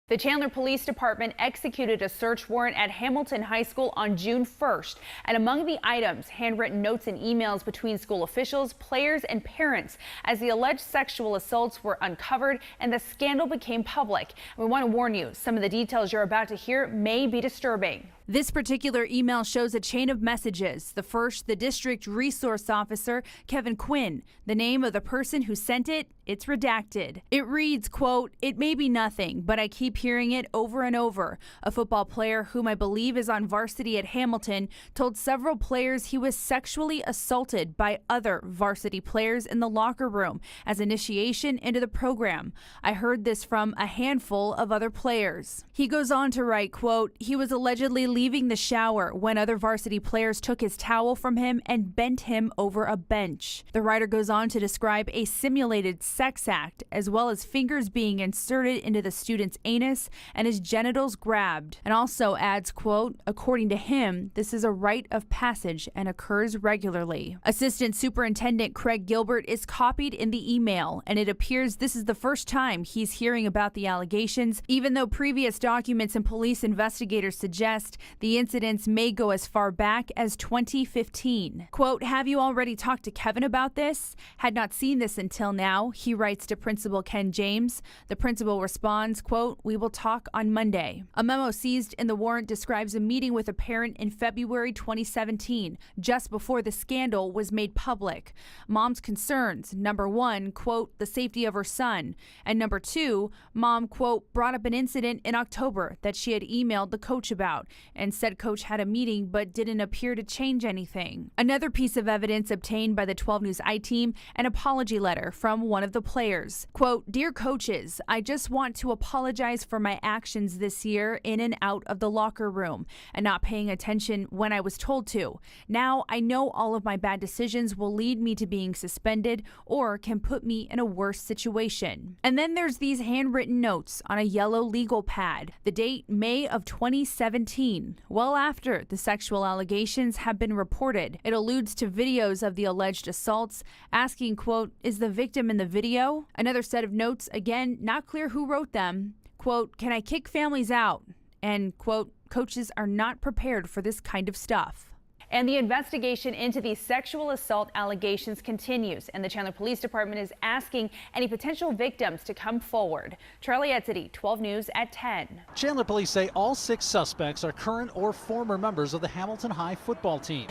The Chandler Police Department executed a search warrant at Hamilton High School on June 1st. And among the items, handwritten notes and emails between school officials, players, and parents as the alleged sexual assaults were uncovered and the scandal became public. We want to warn you, some of the details you're about to hear may be disturbing. This particular email shows a chain of messages. The first, the district resource officer, Kevin Quinn. The name of the person who sent it, it's redacted. It reads, quote, "It may be nothing, but I keep hearing it over and over." A football player whom I believe is on varsity at Hamilton told several players he was sexually assaulted by other varsity players in the locker room as initiation into the program. I heard this from a handful of other players. He goes on to write, quote, "He was allegedly leaving the shower when other varsity players took his towel from him and bent him over a bench." The writer goes on to describe a simulated sex act, as well as fingers being inserted into the student's anus and his genitals grabbed, and also adds, quote, "According to him, this is a rite of passage and occurs regularly." Assistant Superintendent Craig Gilbert is copied in the email, and it appears this is the first time he's hearing about the allegations, even though previous documents and police investigators suggest the incidents may go as far back as 2015. Quote, "Have you already talked to Kevin about this? Had not seen this until now," he writes to Principal Ken James. The principal responds, quote, "We will talk on Monday." A memo seized in the warrant describes a meeting with a parent in February 2017, just before the scandal was made public. Mom's concerns, number one, quote, the safety of her son, and number two, mom, quote, brought up an incident in October that she had emailed the coach about, and said coach had a meeting but didn't appear to change anything. Another piece of evidence obtained by the 12 News I-team, an apology letter from one of the players. Quote, "Dear coaches, I just want to apologize for my actions this year in and out of the locker room and not paying attention when I was told to. Now I know all of my bad decisions will lead me to being suspended or can put me in a worse situation." And then there's these handwritten notes on a yellow legal pad. The date, May of 2017, well after the sexual allegations have been reported. It alludes to videos of the alleged assaults, asking, quote, "Is the victim in the video?" Another set of notes, again, not clear who wrote them. Quote, "Can I kick families out?" And, quote, "Coaches are not prepared for this kind of stuff." And the investigation into these sexual assault allegations continues, and the Chandler Police Department is asking any potential victims to come forward. Charlie Etzedy, 12 News at 10. Chandler police say all 6 suspects are current or former members of the Hamilton High football team.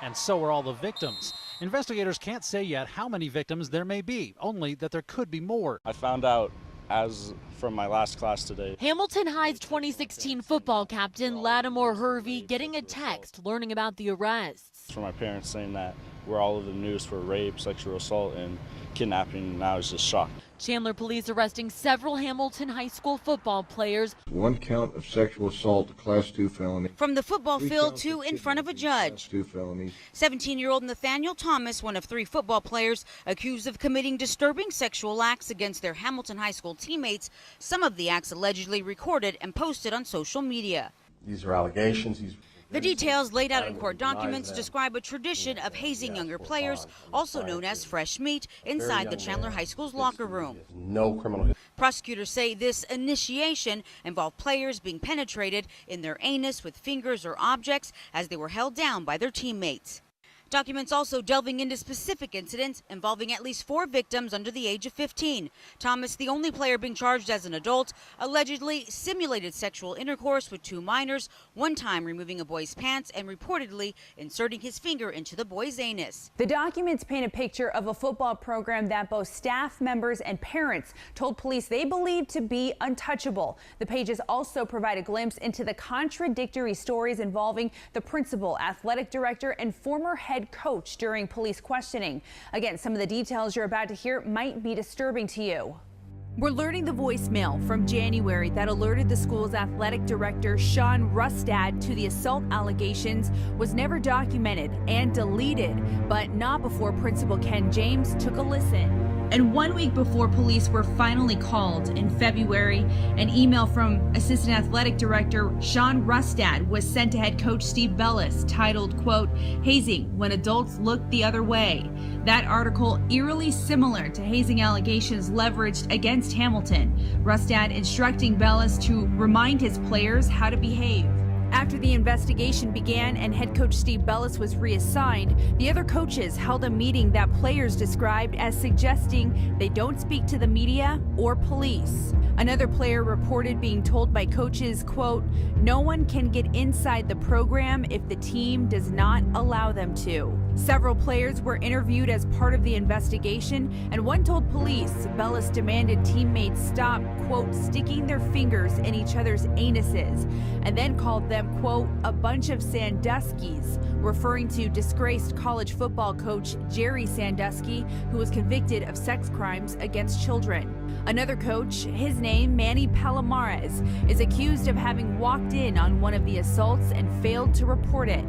And so are all the victims. Investigators can't say yet how many victims there may be, only that there could be more. I found out as from my last class today. Hamilton High's 2016 football captain Lattimore Hervey getting a text learning about the arrests. From my parents saying that we're all over the news for rape, sexual assault, and kidnapping, and I was just shocked. Chandler police arresting several Hamilton High School football players. 1 count of sexual assault, a Class 2 felony. From the football field to in front of a judge. 2 felonies. 17-year-old Nathaniel Thomas, one of 3 football players accused of committing disturbing sexual acts against their Hamilton High School teammates. Some of the acts allegedly recorded and posted on social media. These are allegations. The details laid out in court documents describe a tradition of hazing younger players, also known as fresh meat, inside the Chandler High School's locker room. No criminal. Prosecutors say this initiation involved players being penetrated in their anus with fingers or objects as they were held down by their teammates. Documents also delving into specific incidents involving at least 4 victims under the age of 15. Thomas, the only player being charged as an adult, allegedly simulated sexual intercourse with 2 minors, one time removing a boy's pants and reportedly inserting his finger into the boy's anus. The documents paint a picture of a football program that both staff members and parents told police they believed to be untouchable. The pages also provide a glimpse into the contradictory stories involving the principal, athletic director, and former head coach during police questioning. Again, some of the details you're about to hear might be disturbing to you. We're learning the voicemail from January that alerted the school's athletic director, Sean Rustad, to the assault allegations was never documented and deleted, but not before Principal Ken James took a listen. And 1 week before police were finally called in February, an email from Assistant Athletic Director Sean Rustad was sent to head coach Steve Bellis titled, quote, "Hazing when adults look the other way." That article eerily similar to hazing allegations leveraged against Hamilton. Rustad instructing Bellis to remind his players how to behave. After the investigation began and head coach Steve Bellis was reassigned, the other coaches held a meeting that players described as suggesting they don't speak to the media or police. Another player reported being told by coaches, quote, "No one can get inside the program if the team does not allow them to." Several players were interviewed as part of the investigation, and one told police Bellis demanded teammates stop, quote, "sticking their fingers in each other's anuses," and then called them, quote, "a bunch of Sandusky's," referring to disgraced college football coach Jerry Sandusky, who was convicted of sex crimes against children. Another coach, his name Manny Palomares, is accused of having walked in on one of the assaults and failed to report it.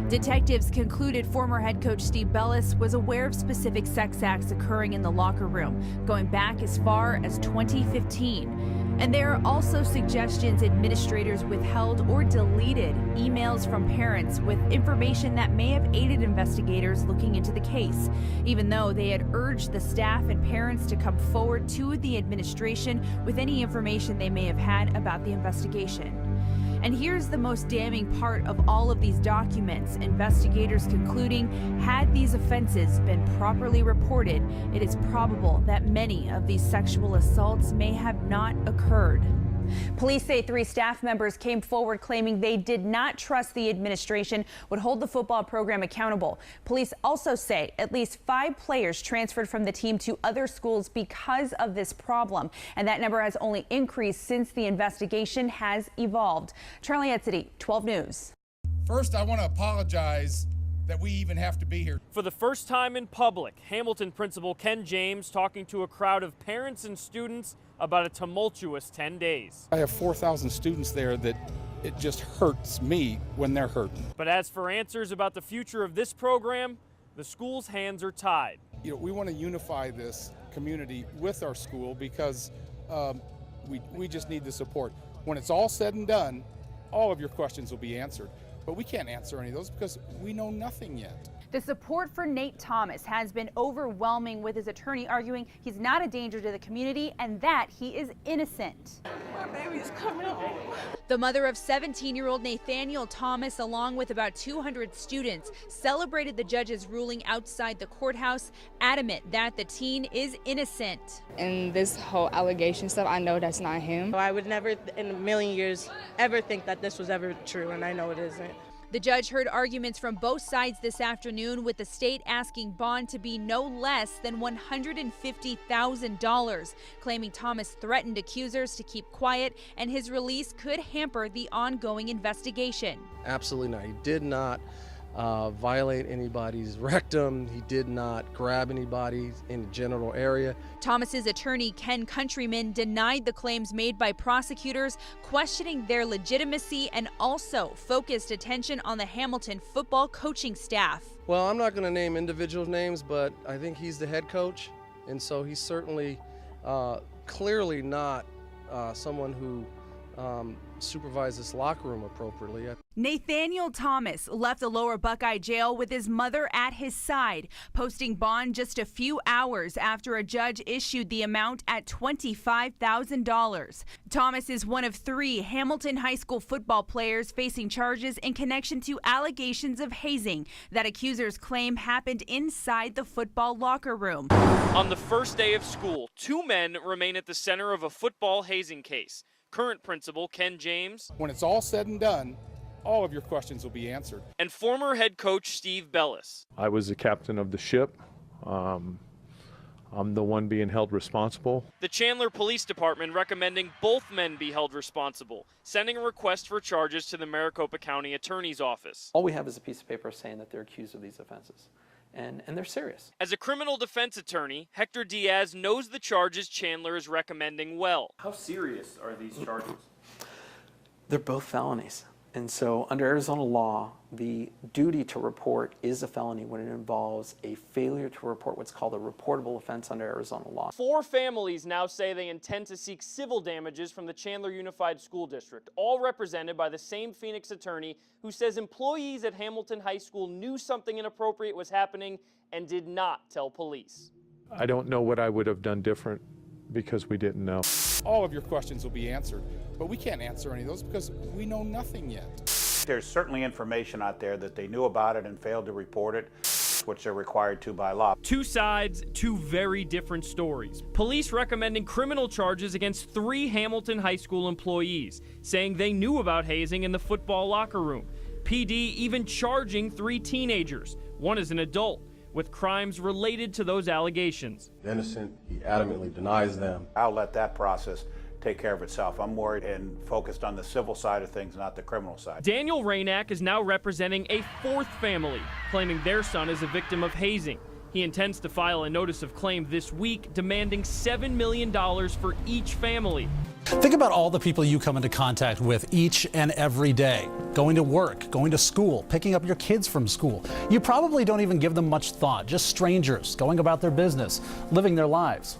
Detectives concluded former head coach Steve Bellis was aware of specific sex acts occurring in the locker room, going back as far as 2015. And there are also suggestions administrators withheld or deleted emails from parents with information that may have aided investigators looking into the case, even though they had urged the staff and parents to come forward to the administration with any information they may have had about the investigation. And here's the most damning part of all of these documents. Investigators concluding, had these offenses been properly reported, it is probable that many of these sexual assaults may have not occurred. Police say 3 staff members came forward claiming they did not trust the administration would hold the football program accountable. Police also say at least 5 players transferred from the team to other schools because of this problem, and that number has only increased since the investigation has evolved. Charlie Edsity, 12 News. First, I want to apologize that we even have to be here. For the first time in public, Hamilton principal Ken James talking to a crowd of parents and students about a tumultuous 10 days. I have 4,000 students there that it just hurts me when they're hurting. But as for answers about the future of this program, the school's hands are tied. You know, we want to unify this community with our school because we just need the support. When it's all said and done, all of your questions will be answered. But we can't answer any of those because we know nothing yet. The support for Nate Thomas has been overwhelming, with his attorney arguing he's not a danger to the community and that he is innocent. My baby's coming home. The mother of 17-year-old Nathaniel Thomas, along with about 200 students, celebrated the judge's ruling outside the courthouse, adamant that the teen is innocent. And this whole allegation stuff, I know that's not him. I would never in a million years ever think that this was ever true, and I know it isn't. The judge heard arguments from both sides this afternoon, with the state asking bond to be no less than $150,000, claiming Thomas threatened accusers to keep quiet and his release could hamper the ongoing investigation. Absolutely not. He did not violate anybody's rectum. He did not grab anybody in the genital area. Thomas's attorney, Ken Countryman, denied the claims made by prosecutors, questioning their legitimacy, and also focused attention on the Hamilton football coaching staff. Well, I'm not going to name individual names, but I think he's the head coach, and so he's certainly clearly not someone who supervise this locker room appropriately. Nathaniel Thomas left the Lower Buckeye jail with his mother at his side, posting bond just a few hours after a judge issued the amount at $25,000. Thomas is one of 3 Hamilton High School football players facing charges in connection to allegations of hazing that accusers claim happened inside the football locker room. On the first day of school, 2 men remain at the center of a football hazing case. Current principal Ken James, When it's all said and done, all of your questions will be answered. and former head coach Steve Bellis. I was the captain of the ship. I'm the one being held responsible. The Chandler Police Department recommending both men be held responsible, sending a request for charges to the Maricopa County Attorney's Office. All we have is a piece of paper saying that they're accused of these offenses. And they're serious. As a criminal defense attorney, Hector Diaz knows the charges Chandler is recommending well. How serious are these charges? They're both felonies. And so under Arizona law, the duty to report is a felony when it involves a failure to report what's called a reportable offense under Arizona law. 4 families now say they intend to seek civil damages from the Chandler Unified School District, all represented by the same Phoenix attorney who says employees at Hamilton High School knew something inappropriate was happening and did not tell police. I don't know what I would have done different because we didn't know. All of your questions will be answered, but we can't answer any of those because we know nothing yet. There's certainly information out there that they knew about it and failed to report it, which they're required to by law. 2 sides, 2 very different stories. Police recommending criminal charges against 3 Hamilton High School employees, saying they knew about hazing in the football locker room. PD even charging 3 teenagers. One is an adult, with crimes related to those allegations. Innocent, he adamantly denies them. I'll let that process take care of itself. I'm worried and focused on the civil side of things, not the criminal side. Daniel Rainak is now representing a 4th family, claiming their son is a victim of hazing. He intends to file a notice of claim this week, demanding $7 million for each family. Think about all the people you come into contact with each and every day. Going to work, going to school, picking up your kids from school. You probably don't even give them much thought, just strangers going about their business, living their lives.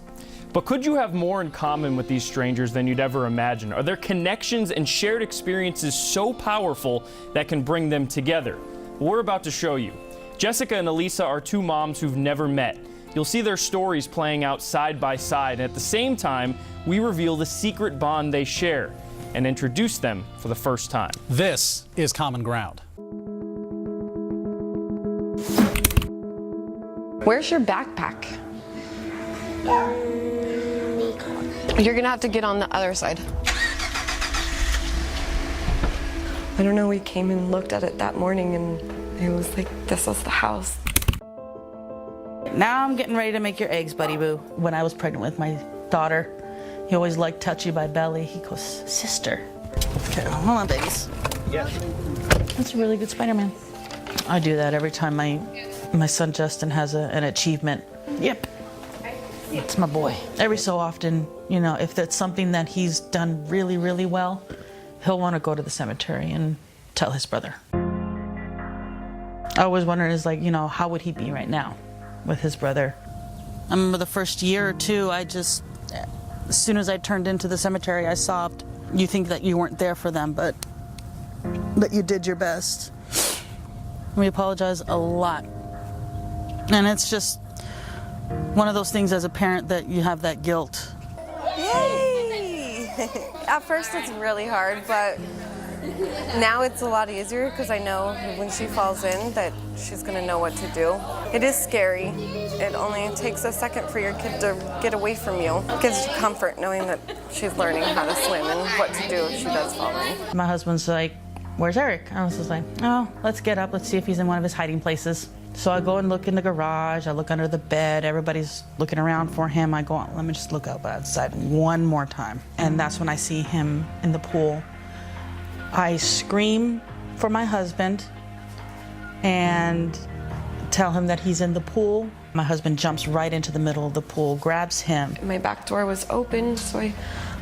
But could you have more in common with these strangers than you'd ever imagine? Are there connections and shared experiences so powerful that can bring them together? Well, we're about to show you. Jessica and Elisa are 2 moms who've never met. You'll see their stories playing out side by side, and at the same time, we reveal the secret bond they share and introduce them for the first time. This is Common Ground. Where's your backpack? You're gonna have to get on the other side. I don't know, we came and looked at it that morning and it was like, this was the house. Now I'm getting ready to make your eggs, buddy boo. When I was pregnant with my daughter, he always liked touch you by belly. He goes, sister. Okay, hold on, babies. Yes. That's a really good Spider-Man. I do that every time my son Justin has an achievement. Yep. It's my boy. Every so often, you know, if that's something that he's done really, really well, he'll want to go to the cemetery and tell his brother. I always wondered, is like, you know, how would he be right now with his brother? I remember the first year or 2, as soon as I turned into the cemetery, I sobbed. You think that you weren't there for them, but you did your best. We apologize a lot. And it's just one of those things as a parent that you have that guilt. Yay! At first it's really hard, but now it's a lot easier because I know when she falls in that she's going to know what to do. It is scary. It only takes a second for your kid to get away from you. It gives you comfort knowing that she's learning how to swim and what to do if she does fall in. My husband's like, where's Eric? I was just like, oh, let's get up. Let's see if he's in one of his hiding places. So I go and look in the garage. I look under the bed. Everybody's looking around for him. I go, let me just look up outside one more time. And that's when I see him in the pool. I scream for my husband and tell him that he's in the pool. My husband jumps right into the middle of the pool, grabs him. My back door was open, so I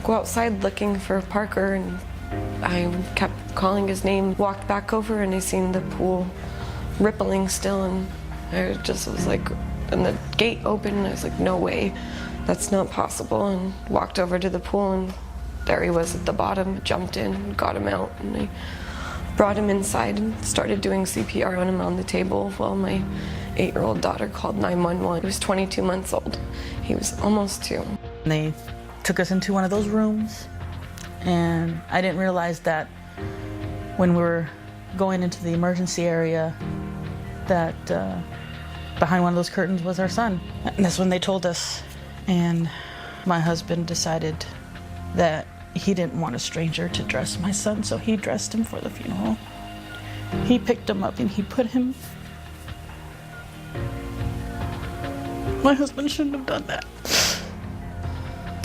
go outside looking for Parker, and I kept calling his name, walked back over, and I seen the pool rippling still, and I just was like, and the gate opened, and I was like, no way, that's not possible, and walked over to the pool, and there he was at the bottom, jumped in, got him out, and I brought him inside and started doing CPR on him on the table while my 8-year-old daughter called 911. He was 22 months old. He was almost 2. And they took us into one of those rooms, and I didn't realize that when we were going into the emergency area that behind one of those curtains was our son. And that's when they told us. And my husband decided that he didn't want a stranger to dress my son, so he dressed him for the funeral. He picked him up and he put him. My husband shouldn't have done that.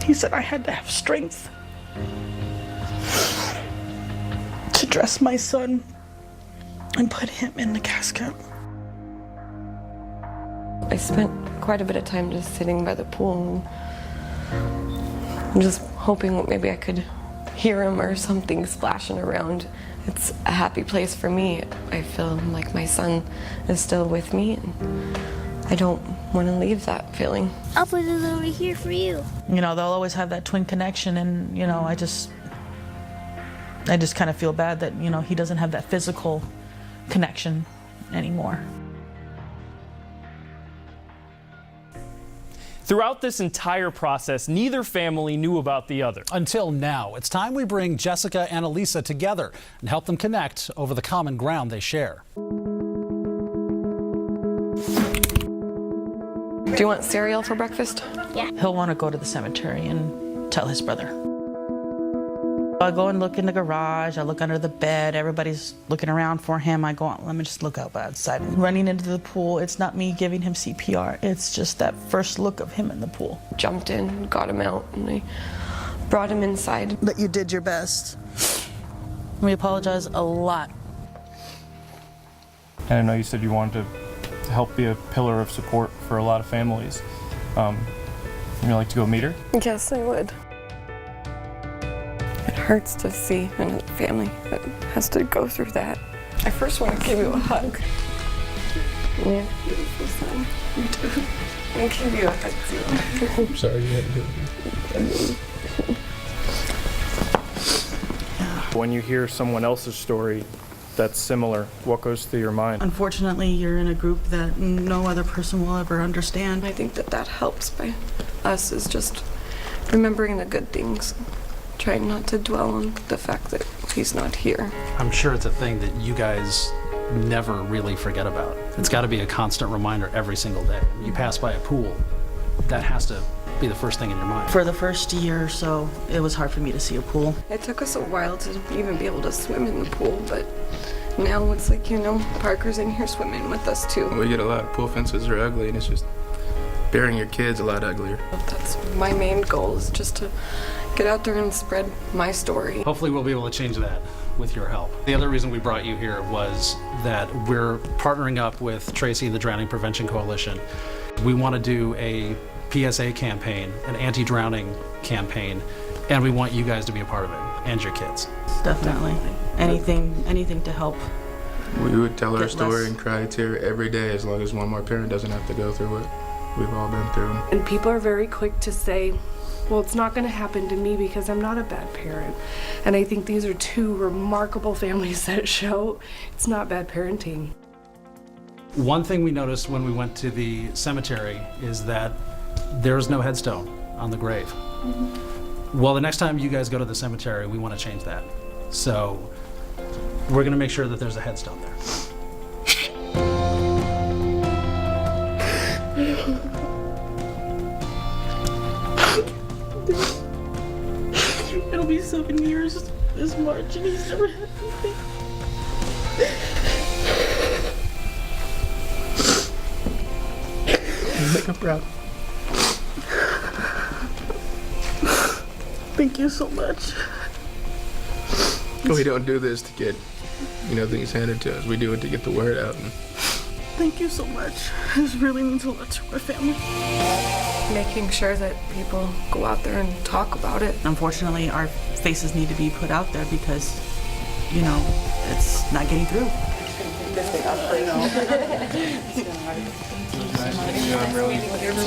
He said I had to have strength to dress my son and put him in the casket. I spent quite a bit of time just sitting by the pool and just hoping maybe I could hear him or something splashing around. it's a happy place for me. I feel like my son is still with me, and I don't want to leave that feeling. I'll put it over here for you. You know, they'll always have that twin connection, and, you know, I just kind of feel bad that, you know, he doesn't have that physical connection anymore. Throughout this entire process, neither family knew about the other. Until now. It's time we bring Jessica and Elisa together and help them connect over the common ground they share. Do you want cereal for breakfast? Yeah. He'll want to go to the cemetery and tell his brother. I go and look in the garage, I look under the bed, everybody's looking around for him. I go, let me just look out outside. Running into the pool, it's not me giving him CPR, it's just that first look of him in the pool. Jumped in, got him out, and I brought him inside. But you did your best. We apologize a lot. And I know you said you wanted to help be a pillar of support for a lot of families. Would you like to go meet her? Yes, I would. It hurts to see a family that has to go through that. I first want to give you a hug. Yeah, beautiful son. You do. I'll give you a hug too. I'm sorry you had to do it. When you hear someone else's story that's similar, what goes through your mind? Unfortunately, you're in a group that no other person will ever understand. I think that helps by us is just remembering the good things. Trying not to dwell on the fact that he's not here. I'm sure it's a thing that you guys never really forget about. It's got to be a constant reminder every single day. You pass by a pool, that has to be the first thing in your mind. For the first year or so, it was hard for me to see a pool. It took us a while to even be able to swim in the pool, but now it's like, you know, Parker's in here swimming with us too. We get a lot of pool fences are ugly, and it's just burying your kids a lot uglier. That's my main goal, is just to get out there and spread my story. Hopefully we'll be able to change that with your help. The other reason we brought you here was that we're partnering up with Tracy and the Drowning Prevention Coalition. We want to do a PSA campaign, an anti-drowning campaign, and we want you guys to be a part of it, and your kids. Definitely. Anything to help. We would tell our story and cry a tear every day as long as one more parent doesn't have to go through what we've all been through. And people are very quick to say, well, it's not going to happen to me because I'm not a bad parent. And I think these are two remarkable families that show it's not bad parenting. One thing we noticed when we went to the cemetery is that there's no headstone on the grave. Well, the next time you guys go to the cemetery, we want to change that. So we're going to make sure that there's a headstone there. It'll be 7 years this March, and he's never had anything. Make him proud. Thank you so much. We don't do this to get, things handed to us. We do it to get the word out. Thank you so much. This really means a lot to our family. Making sure that people go out there and talk about it. Unfortunately, our faces need to be put out there because, it's not getting through. I'm really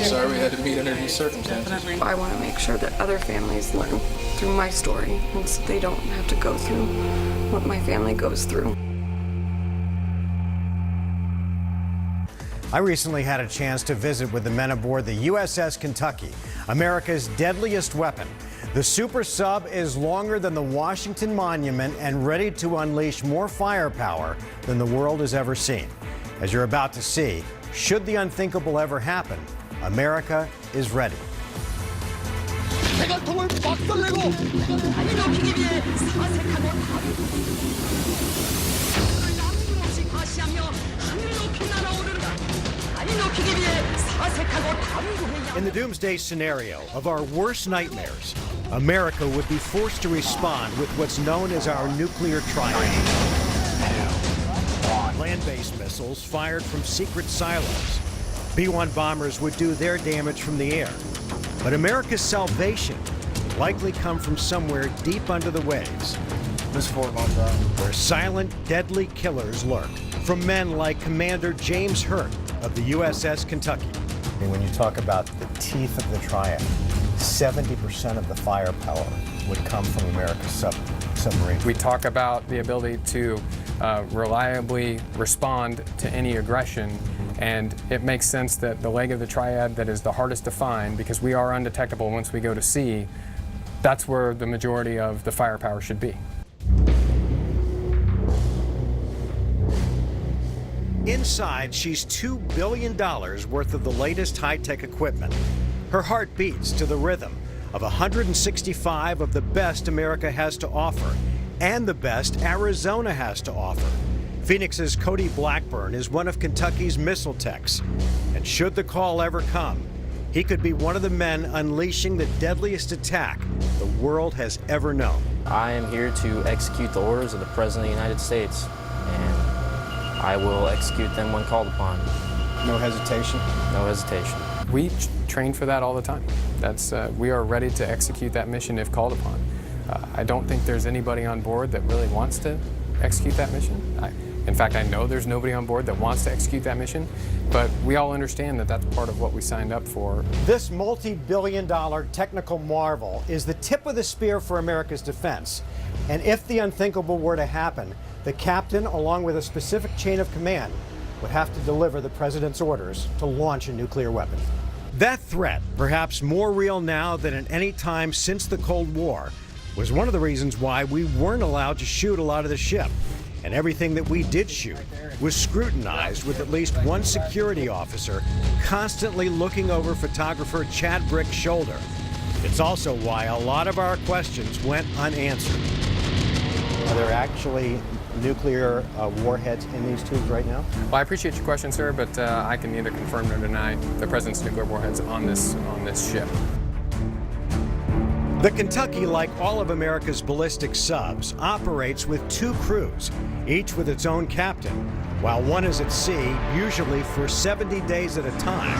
sorry we had to meet under these circumstances. I want to make sure that other families learn through my story, and so they don't have to go through what my family goes through. I recently had a chance to visit with the men aboard the USS Kentucky, America's deadliest weapon. The super sub is longer than the Washington Monument and ready to unleash more firepower than the world has ever seen. As you're about to see, should the unthinkable ever happen, America is ready. In the doomsday scenario of our worst nightmares, America would be forced to respond with what's known as our nuclear triumph. Land-based missiles fired from secret silos. B-1 bombers would do their damage from the air. But America's salvation would likely come from somewhere deep under the waves. This is Fort Montrose, where silent, deadly killers lurk. From men like Commander James Hurt of the USS Kentucky. And when you talk about the teeth of the triad, 70% of the firepower would come from America's submarine. We talk about the ability to reliably respond to any aggression, and it makes sense that the leg of the triad that is the hardest to find, because we are undetectable once we go to sea, that's where the majority of the firepower should be. Inside, she's $2 billion worth of the latest high-tech equipment. Her heart beats to the rhythm of 165 of the best America has to offer and the best Arizona has to offer. Phoenix's Cody Blackburn is one of Kentucky's missile techs. And should the call ever come, he could be one of the men unleashing the deadliest attack the world has ever known. I am here to execute the orders of the President of the United States, and I will execute them when called upon. No hesitation? No hesitation. We train for that all the time. We are ready to execute that mission if called upon. I don't think there's anybody on board that really wants to execute that mission. In fact, I know there's nobody on board that wants to execute that mission, but we all understand that that's part of what we signed up for. This multi-billion-dollar technical marvel is the tip of the spear for America's defense. And if the unthinkable were to happen, the captain, along with a specific chain of command, would have to deliver the president's orders to launch a nuclear weapon. That threat, perhaps more real now than at any time since the Cold War, was one of the reasons why we weren't allowed to shoot a lot of the ship. And everything that we did shoot was scrutinized with at least one security officer constantly looking over photographer Chad Brick's shoulder. It's also why a lot of our questions went unanswered. Are there actually nuclear warheads in these tubes right now? Well, I appreciate your question, sir, but I can neither confirm nor deny the President's nuclear warheads on this ship. The Kentucky, like all of America's ballistic subs, operates with two crews, each with its own captain, while one is at sea, usually for 70 days at a time.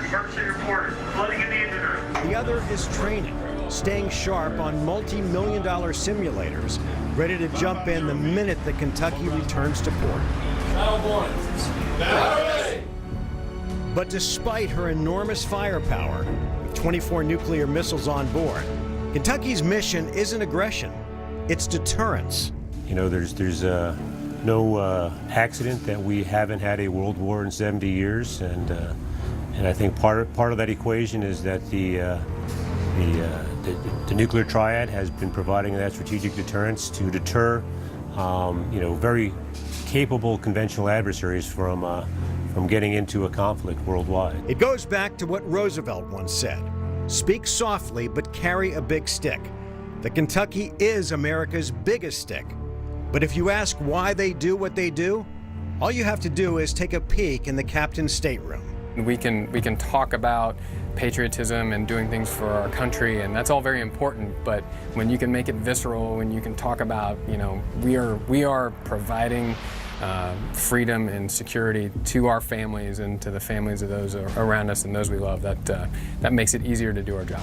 Emergency reported. Flooding in the engine room. The other is training, staying sharp on multi-million-dollar simulators, ready to jump in the minute the Kentucky returns to port. But despite her enormous firepower, with 24 nuclear missiles on board, Kentucky's mission isn't aggression, it's deterrence. You know, there's no accident that we haven't had a world war in 70 years, and I think part of that equation is that the nuclear triad has been providing that strategic deterrence to deter, very capable conventional adversaries from getting into a conflict worldwide. It goes back to what Roosevelt once said, speak softly but carry a big stick. The Kentucky is America's biggest stick. But if you ask why they do what they do, all you have to do is take a peek in the captain's stateroom. We can talk about patriotism and doing things for our country, and that's all very important, but when you can make it visceral, when you can talk about, we are providing freedom and security to our families and to the families of those around us and those we love, that makes it easier to do our job.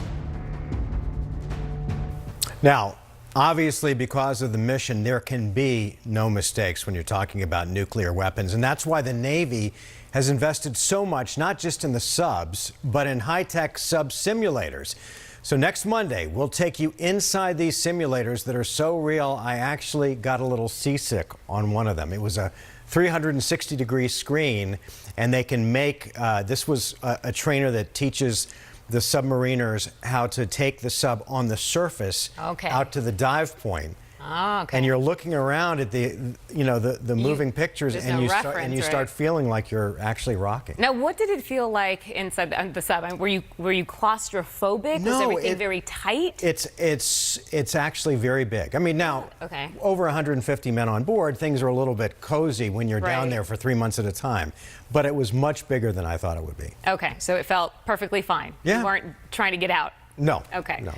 Now, obviously, because of the mission, there can be no mistakes when you're talking about nuclear weapons, and that's why the Navy has invested so much, not just in the subs, but in high-tech sub simulators. So next Monday, we'll take you inside these simulators that are so real, I actually got a little seasick on one of them. It was a 360-degree screen, and they can make, this was a trainer that teaches the submariners how to take the sub on the surface out to the dive point. Oh, okay. And you're looking around at the moving pictures, and you start feeling like you're actually rocking. Now, what did it feel like inside the sub? Were you claustrophobic? No, was everything very tight? It's actually very big. I mean, now over 150 men on board, things are a little bit cozy when you're down there for 3 months at a time. But it was much bigger than I thought it would be. Okay, so it felt perfectly fine. Yeah. You weren't trying to get out. No. Okay. No.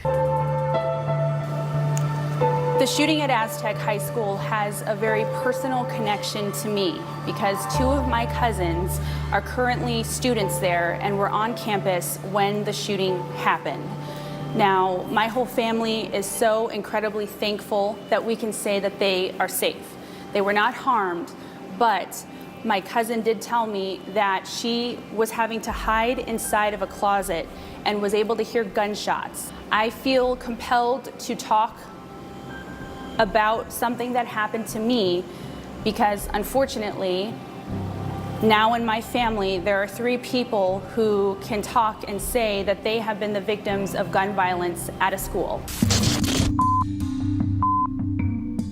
The shooting at Aztec High School has a very personal connection to me because two of my cousins are currently students there and were on campus when the shooting happened. Now, my whole family is so incredibly thankful that we can say that they are safe. They were not harmed, but my cousin did tell me that she was having to hide inside of a closet and was able to hear gunshots. I feel compelled to talk about something that happened to me because, unfortunately, now in my family, there are 3 people who can talk and say that they have been the victims of gun violence at a school.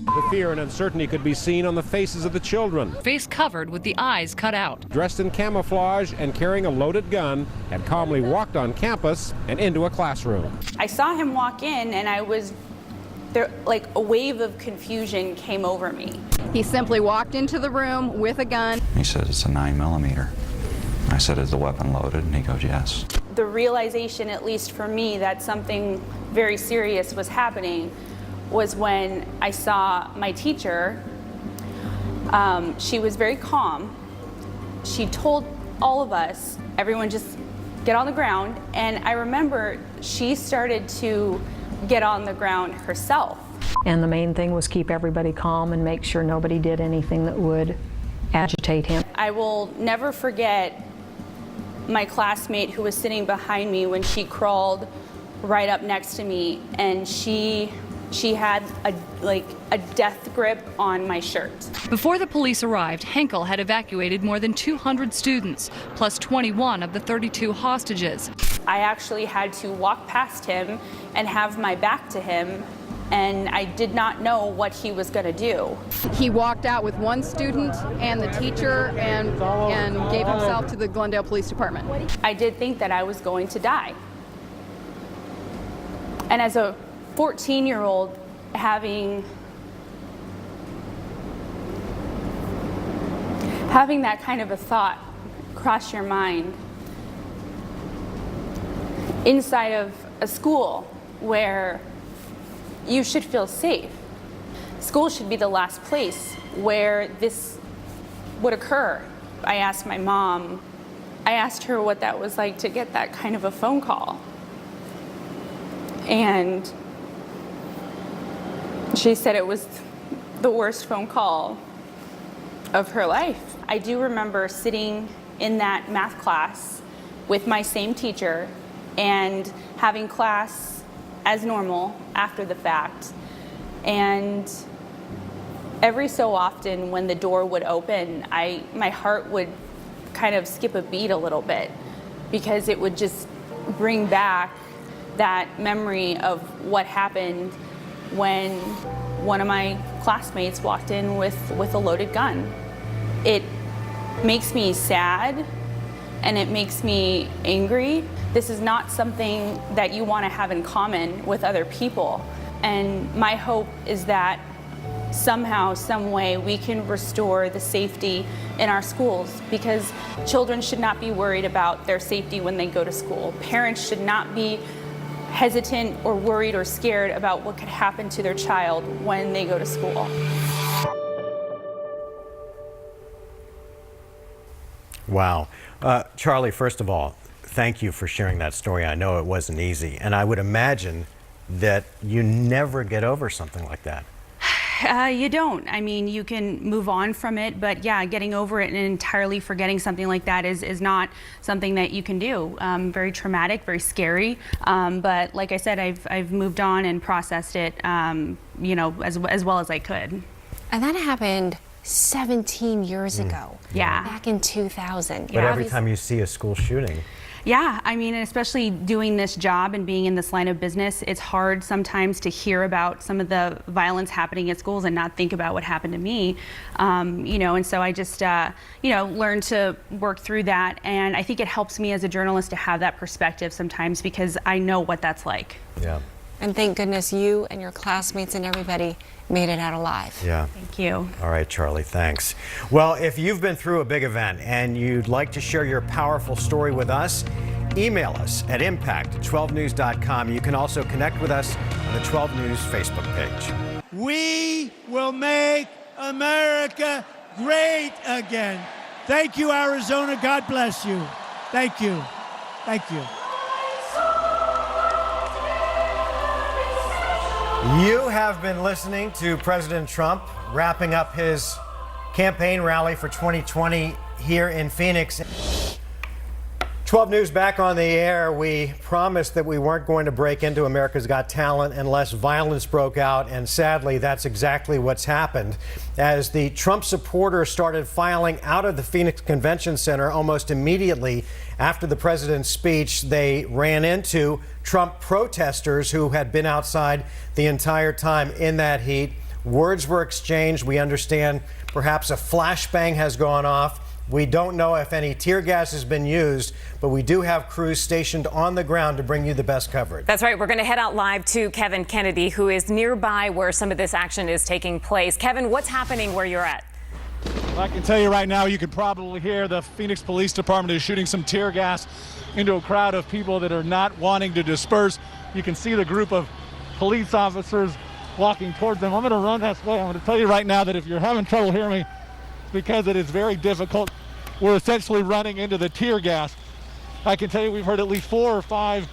The fear and uncertainty could be seen on the faces of the children. Face covered with the eyes cut out. Dressed in camouflage and carrying a loaded gun, had calmly walked on campus and into a classroom. I saw him walk in and I was there, like a wave of confusion came over me. He simply walked into the room with a gun. He said, it's a 9mm. I said, is the weapon loaded? And he goes, yes. The realization, at least for me, that something very serious was happening was when I saw my teacher. She was very calm. She told all of us, everyone just get on the ground. And I remember she started to get on the ground herself. And the main thing was keep everybody calm and make sure nobody did anything that would agitate him. I will never forget my classmate who was sitting behind me when she crawled right up next to me, and she had a death grip on my shirt. Before the police arrived, Henkel had evacuated more than 200 students, plus 21 of the 32 hostages. I actually had to walk past him and have my back to him, and I did not know what he was going to do. He walked out with 1 student and the teacher and gave himself to the Glendale Police Department. I did think that I was going to die. And as a 14-year-old, having that kind of a thought cross your mind inside of a school where you should feel safe. School should be the last place where this would occur. I asked my mom, I asked her what that was like to get that kind of a phone call. And she said it was the worst phone call of her life. I do remember sitting in that math class with my same teacher and having class as normal after the fact. And every so often when the door would open, my heart would kind of skip a beat a little bit because it would just bring back that memory of what happened when one of my classmates walked in with a loaded gun. It makes me sad and it makes me angry. This is not something that you want to have in common with other people. And my hope is that somehow, some way, we can restore the safety in our schools, because children should not be worried about their safety when they go to school. Parents should not be hesitant or worried or scared about what could happen to their child when they go to school. Wow. Charlie, first of all, thank you for sharing that story. I know it wasn't easy, and I would imagine that you never get over something like that. You don't. I mean, you can move on from it, but yeah, getting over it and entirely forgetting something like that is not something that you can do. Very traumatic, very scary. But like I said, I've moved on and processed it, as well as I could. And that happened 17 years ago. Yeah. Back in 2000. But every time you see a school shooting. Yeah, I mean, and especially doing this job and being in this line of business, it's hard sometimes to hear about some of the violence happening at schools and not think about what happened to me, and so I just, learned to work through that. And I think it helps me as a journalist to have that perspective sometimes, because I know what that's like. Yeah. And thank goodness you and your classmates and everybody made it out alive. Yeah. Thank you. All right, Charlie, thanks. Well, if you've been through a big event and you'd like to share your powerful story with us, email us at impact@12news.com. You can also connect with us on the 12 News Facebook page. We will make America great again. Thank you, Arizona. God bless you. Thank you. Thank you. You have been listening to President Trump wrapping up his campaign rally for 2020 here in Phoenix. 12 News back on the air. We promised that we weren't going to break into America's Got Talent unless violence broke out, and sadly, that's exactly what's happened. As the Trump supporters started filing out of the Phoenix Convention Center almost immediately after the president's speech, they ran into Trump protesters who had been outside the entire time in that heat. Words were exchanged. We understand perhaps a flashbang has gone off. We don't know if any tear gas has been used, but we do have crews stationed on the ground to bring you the best coverage. That's right. We're going to head out live to Kevin Kennedy, who is nearby where some of this action is taking place. Kevin, what's happening where you're at? Well, I can tell you right now, you can probably hear the Phoenix Police Department is shooting some tear gas into a crowd of people that are not wanting to disperse. You can see the group of police officers walking towards them. I'm going to run this way. I'm going to tell you right now that if you're having trouble hearing me, because it is very difficult. We're essentially running into the tear gas. I can tell you we've heard at least 4 or 5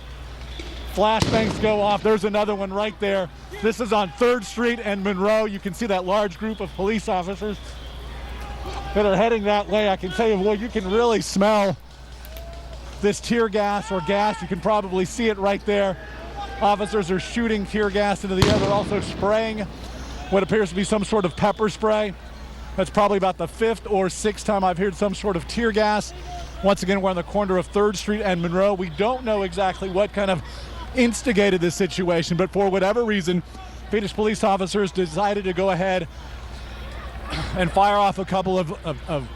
flashbangs go off. There's another one right there. This is on 3rd Street and Monroe. You can see that large group of police officers that are heading that way. I can tell you, well, you can really smell this tear gas or gas. You can probably see it right there. Officers are shooting tear gas into the air. They're also spraying what appears to be some sort of pepper spray. That's probably about the 5th or 6th time I've heard some sort of tear gas. Once again, we're on the corner of 3rd Street and Monroe. We don't know exactly what kind of instigated this situation, but for whatever reason, Phoenix police officers decided to go ahead and fire off a couple of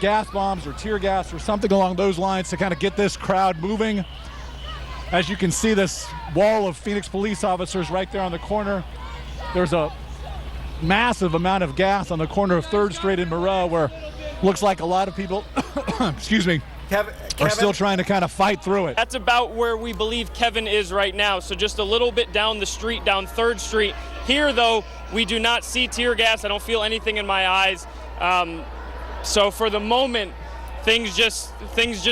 gas bombs or tear gas or something along those lines to kind of get this crowd moving. As you can see, this wall of Phoenix police officers right there on the corner. There's a massive amount of gas on the corner of 3rd Street and Monroe, where looks like a lot of people excuse me, are still trying to kind of fight through it. That's about where we believe Kevin is right now, so just a little bit down the street, down 3rd Street. Here, though, we do not see tear gas. I don't feel anything in my eyes. So for the moment, things just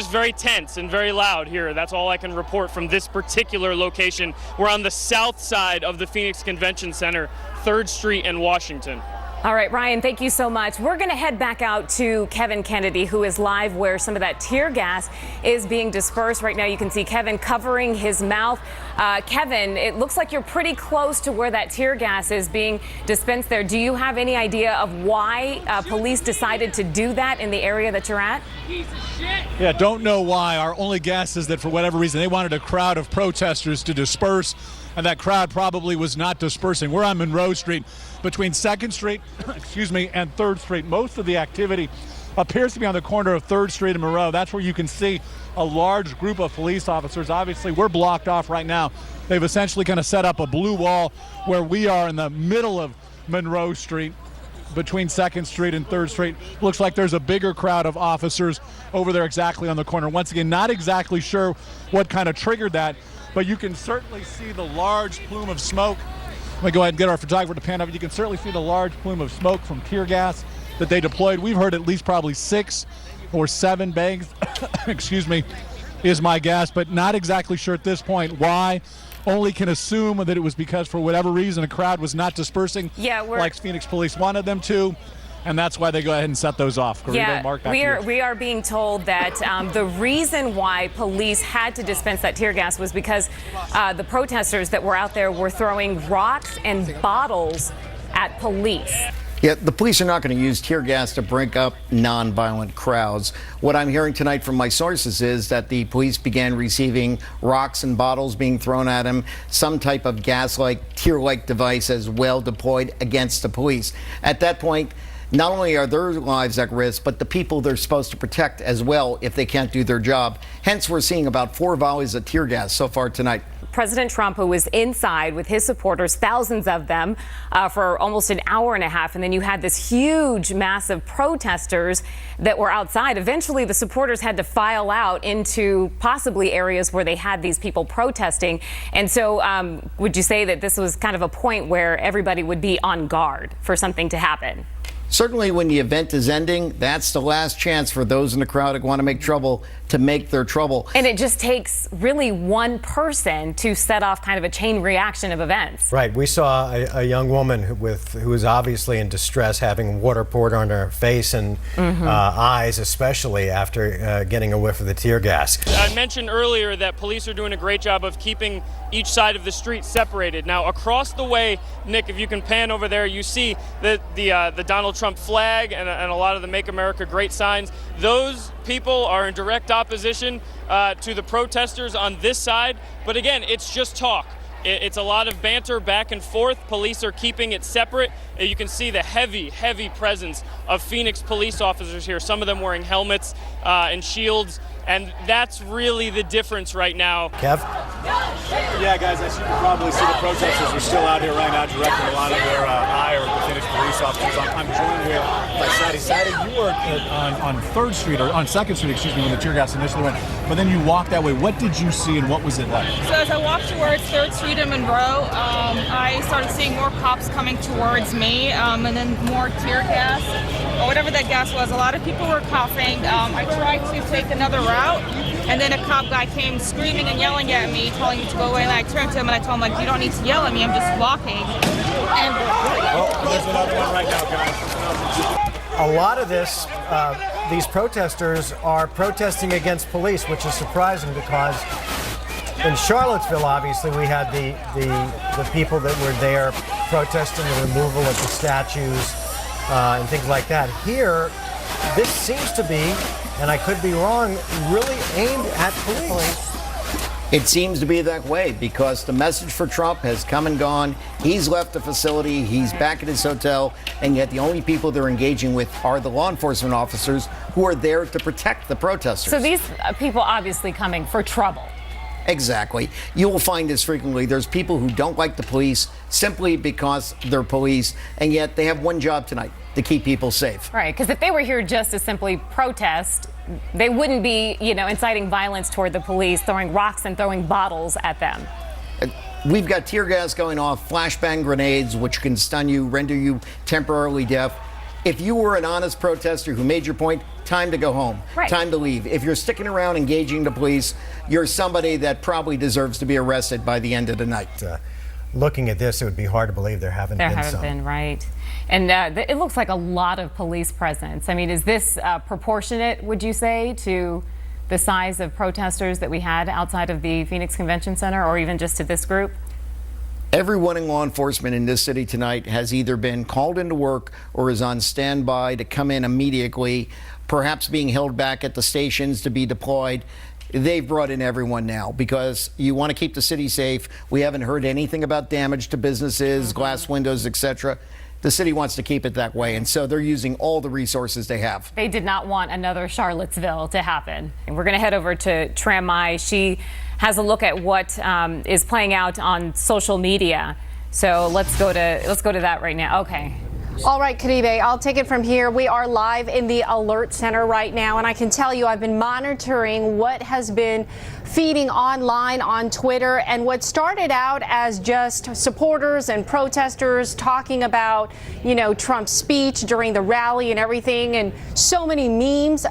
very tense and very loud here. That's all I can report from this particular location. We're on the south side of the Phoenix Convention Center, 3rd Street and Washington. All right, Ryan, thank you so much. We're going to head back out to Kevin Kennedy, who is live where some of that tear gas is being dispersed. Right now, you can see Kevin covering his mouth. Kevin, it looks like you're pretty close to where that tear gas is being dispensed there. Do you have any idea of why police decided to do that in the area that you're at? Yeah, don't know why. Our only guess is that for whatever reason, they wanted a crowd of protesters to disperse, and that crowd probably was not dispersing. We're on Monroe Street between 2nd Street excuse me, and 3rd Street. Most of the activity appears to be on the corner of 3rd Street and Monroe. That's where you can see a large group of police officers. Obviously, we're blocked off right now. They've essentially kind of set up a blue wall where we are in the middle of Monroe Street between 2nd Street and 3rd Street. Looks like there's a bigger crowd of officers over there exactly on the corner. Once again, not exactly sure what kind of triggered that, but you can certainly see the large plume of smoke. Let me go ahead and get our photographer to pan up. You can certainly see the large plume of smoke from tear gas that they deployed. We've heard at least probably 6 or 7 bangs, excuse me, is my guess, but not exactly sure at this point why. Only can assume that it was because for whatever reason a crowd was not dispersing like Phoenix police wanted them to, and that's why they go ahead and set those off. Corrida, Mark, back to you. We are being told that the reason why police had to dispense that tear gas was because the protesters that were out there were throwing rocks and bottles at police. Yeah, the police are not going to use tear gas to break up nonviolent crowds. What I'm hearing tonight from my sources is that the police began receiving rocks and bottles being thrown at them, some type of gas-like, tear-like device as well deployed against the police. At that point, not only are their lives at risk, but the people they're supposed to protect as well if they can't do their job. Hence, we're seeing about 4 volleys of tear gas so far tonight. President Trump, who was inside with his supporters, thousands of them, for almost an hour and a half. And then you had this huge, massive protesters that were outside. Eventually, the supporters had to file out into possibly areas where they had these people protesting. And so would you say that this was kind of a point where everybody would be on guard for something to happen? Certainly when the event is ending, that's the last chance for those in the crowd that want to make trouble to make their trouble. And it just takes really one person to set off kind of a chain reaction of events. Right. We saw a young woman who was obviously in distress, having water poured on her face and eyes, especially after getting a whiff of the tear gas. I mentioned earlier that police are doing a great job of keeping each side of the street separated. Now, across the way, Nick, if you can pan over there, you see the Donald Trump flag and a lot of the Make America Great signs. Those people are in direct opposition to the protesters on this side. But again, it's just talk. It's a lot of banter back and forth. Police are keeping it separate. You can see the heavy, heavy presence of Phoenix police officers here, some of them wearing helmets and shields. And that's really the difference right now. Kev? Yeah, guys, as you can probably see, the protesters are still out here right now directing a lot of their ire at the Phoenix police officers. I'm joined here by Sadie. Sadie, you were on 3rd Street, or on 2nd Street, excuse me, when the tear gas initially went. But then you walked that way. What did you see and what was it like? So as I walked towards 3rd Street and Monroe, I started seeing more cops coming towards me, and then more tear gas, or whatever that gas was. A lot of people were coughing. I tried to take another route, and then a cop guy came screaming and yelling at me, telling me to go away, and I turned to him and I told him, like, you don't need to yell at me, I'm just walking. And there's another one right now, guys. A lot of this, these protesters are protesting against police, which is surprising because in Charlottesville, obviously, we had the people that were there protesting the removal of the statues and things like that. Here, this seems to be, and I could be wrong, really aimed at police. It seems to be that way because the message for Trump has come and gone. He's left the facility, he's back at his hotel, and yet the only people they're engaging with are the law enforcement officers who are there to protect the protesters. So these people obviously coming for trouble. Exactly. You will find this frequently. There's people who don't like the police simply because they're police, and yet they have one job tonight, to keep people safe. Right, because if they were here just to simply protest, they wouldn't be, inciting violence toward the police, throwing rocks and throwing bottles at them. We've got tear gas going off, flashbang grenades, which can stun you, render you temporarily deaf. If you were an honest protester who made your point, time to go home, right. Time to leave. If you're sticking around engaging the police, you're somebody that probably deserves to be arrested by the end of the night. Looking at this, it would be hard to believe there haven't been, right. And it looks like a lot of police presence. I mean, is this proportionate, would you say, to the size of protesters that we had outside of the Phoenix Convention Center, or even just to this group? Everyone in law enforcement in this city tonight has either been called into work or is on standby to come in immediately, perhaps being held back at the stations to be deployed. They've brought in everyone now because you want to keep the city safe. We haven't heard anything about damage to businesses, glass windows, etc. The city wants to keep it that way, and so they're using all the resources they have. They did not want another Charlottesville to happen. And we're going to head over to Tram Mai. She has a look at what is playing out on social media. So let's go to that right now. Okay. All right, Karibe, I'll take it from here. We are live in the Alert Center right now, and I can tell you I've been monitoring what has been feeding online on Twitter, and what started out as just supporters and protesters talking about, Trump's speech during the rally and everything, and so many memes,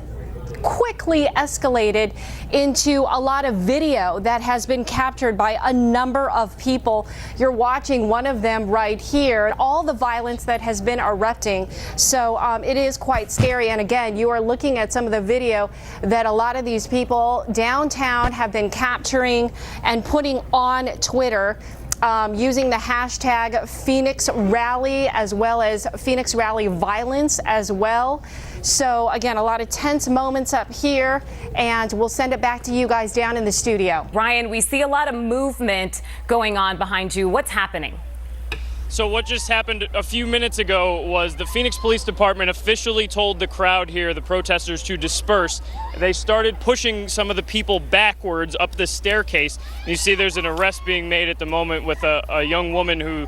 quickly escalated into a lot of video that has been captured by a number of people. You're watching one of them right here, all the violence that has been erupting. So it is quite scary. And again, you are looking at some of the video that a lot of these people downtown have been capturing and putting on Twitter. Using the hashtag Phoenix Rally, as well as Phoenix Rally Violence as well. So again, a lot of tense moments up here, and we'll send it back to you guys down in the studio. Ryan, we see a lot of movement going on behind you. What's happening? So what just happened a few minutes ago was the Phoenix Police Department officially told the crowd here, the protesters, to disperse. They started pushing some of the people backwards up the staircase. You see there's an arrest being made at the moment with a young woman who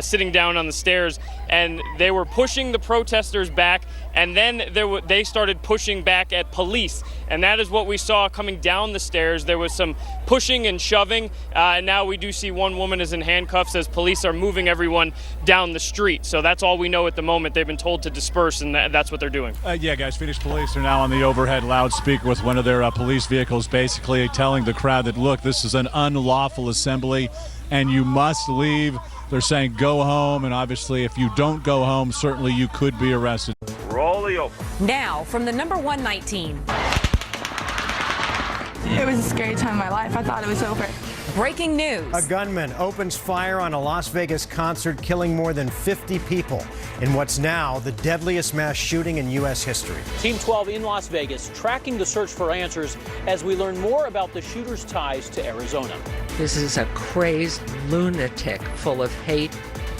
sitting down on the stairs, and they were pushing the protesters back, and then they started pushing back at police, and that is what we saw coming down the stairs. There was some pushing and shoving, and now we do see one woman is in handcuffs as police are moving everyone down the street. So that's all we know at the moment. They've been told to disperse, and that's what they're doing. Yeah, guys, Phoenix police are now on the overhead loudspeaker with one of their police vehicles, basically telling the crowd that, look, this is an unlawful assembly and you must leave. They're saying go home, and obviously if you don't go home, certainly you could be arrested. Roll the open. Now, from the #1 night team. It was a scary time in my life. I thought it was over. Breaking news. A gunman opens fire on a Las Vegas concert, killing more than 50 people in what's now the deadliest mass shooting in U.S. history. Team 12 in Las Vegas tracking the search for answers as we learn more about the shooter's ties to Arizona. This is a crazed lunatic full of hate.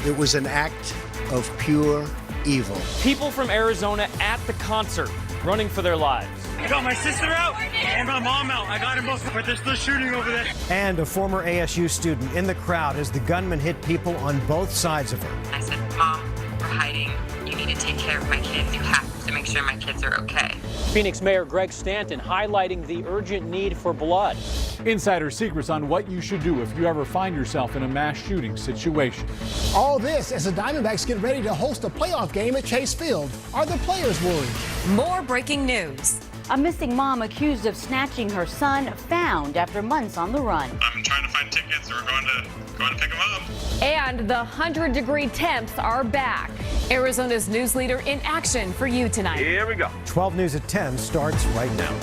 It was an act of pure evil. People from Arizona at the concert running for their lives. I got my sister out and my mom out. I got them both, but there's still shooting over there. And a former ASU student in the crowd as the gunman hit people on both sides of her. I said, Mom, we're hiding. You need to take care of my kids. You have to make sure my kids are okay. Phoenix Mayor Greg Stanton highlighting the urgent need for blood. Insider secrets on what you should do if you ever find yourself in a mass shooting situation. All this as the Diamondbacks get ready to host a playoff game at Chase Field. Are the players worried? More breaking news. A missing mom accused of snatching her son found after months on the run. I'm trying to find tickets. We're going to pick them up. And the 100-degree temps are back. Arizona's news leader in action for you tonight. Here we go. 12 News at 10 starts right now.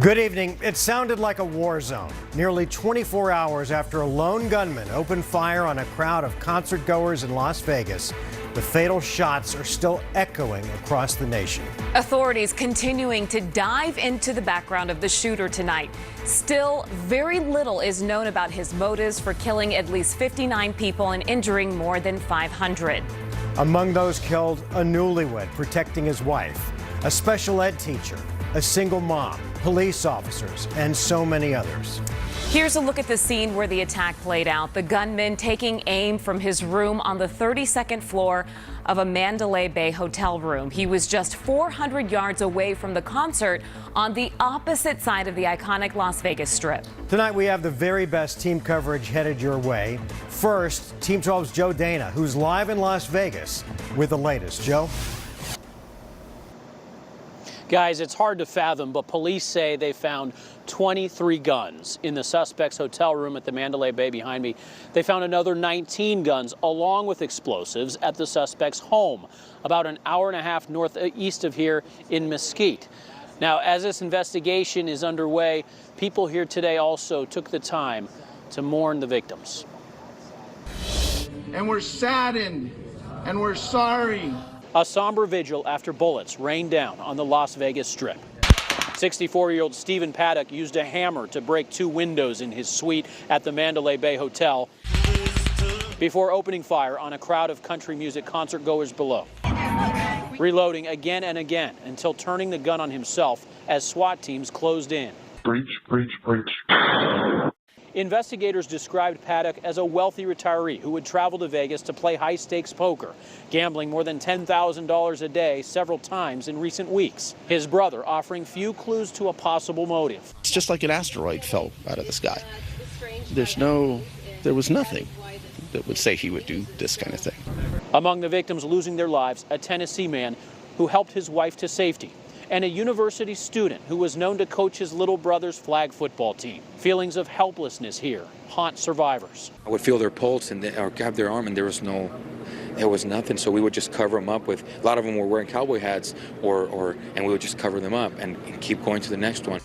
Good evening. It sounded like a war zone. Nearly 24 hours after a lone gunman opened fire on a crowd of concert goers in Las Vegas, the fatal shots are still echoing across the nation. Authorities continuing to dive into the background of the shooter tonight. Still, very little is known about his motives for killing at least 59 people and injuring more than 500. Among those killed, a newlywed protecting his wife, a special ed teacher, a single mom, police officers, and so many others. Here's a look at the scene where the attack played out. The gunman taking aim from his room on the 32nd floor of a Mandalay Bay hotel room. He was just 400 yards away from the concert on the opposite side of the iconic Las Vegas Strip. Tonight we have the very best team coverage headed your way. First, Team 12's Joe Dana, who's live in Las Vegas with the latest. Joe? Guys, it's hard to fathom, but police say they found 23 guns in the suspect's hotel room at the Mandalay Bay behind me. They found another 19 guns along with explosives at the suspect's home, about an hour and a half northeast of here in Mesquite. Now, as this investigation is underway, people here today also took the time to mourn the victims. And we're saddened and we're sorry. A somber vigil after bullets rained down on the Las Vegas Strip. 64-year-old Stephen Paddock used a hammer to break 2 windows in his suite at the Mandalay Bay Hotel before opening fire on a crowd of country music concert goers below. Reloading again and again until turning the gun on himself as SWAT teams closed in. Breach, breach, breach. Investigators described Paddock as a wealthy retiree who would travel to Vegas to play high-stakes poker, gambling more than $10,000 a day several times in recent weeks. His brother offering few clues to a possible motive. It's just like an asteroid fell out of the sky. There was nothing that would say he would do this kind of thing. Among the victims losing their lives, a Tennessee man who helped his wife to safety, and a university student who was known to coach his little brother's flag football team. Feelings of helplessness here haunt survivors. I would feel their pulse or grab their arm, and there was nothing. So we would just cover them up with. A lot of them were wearing cowboy hats, and we would just cover them up and keep going to the next one.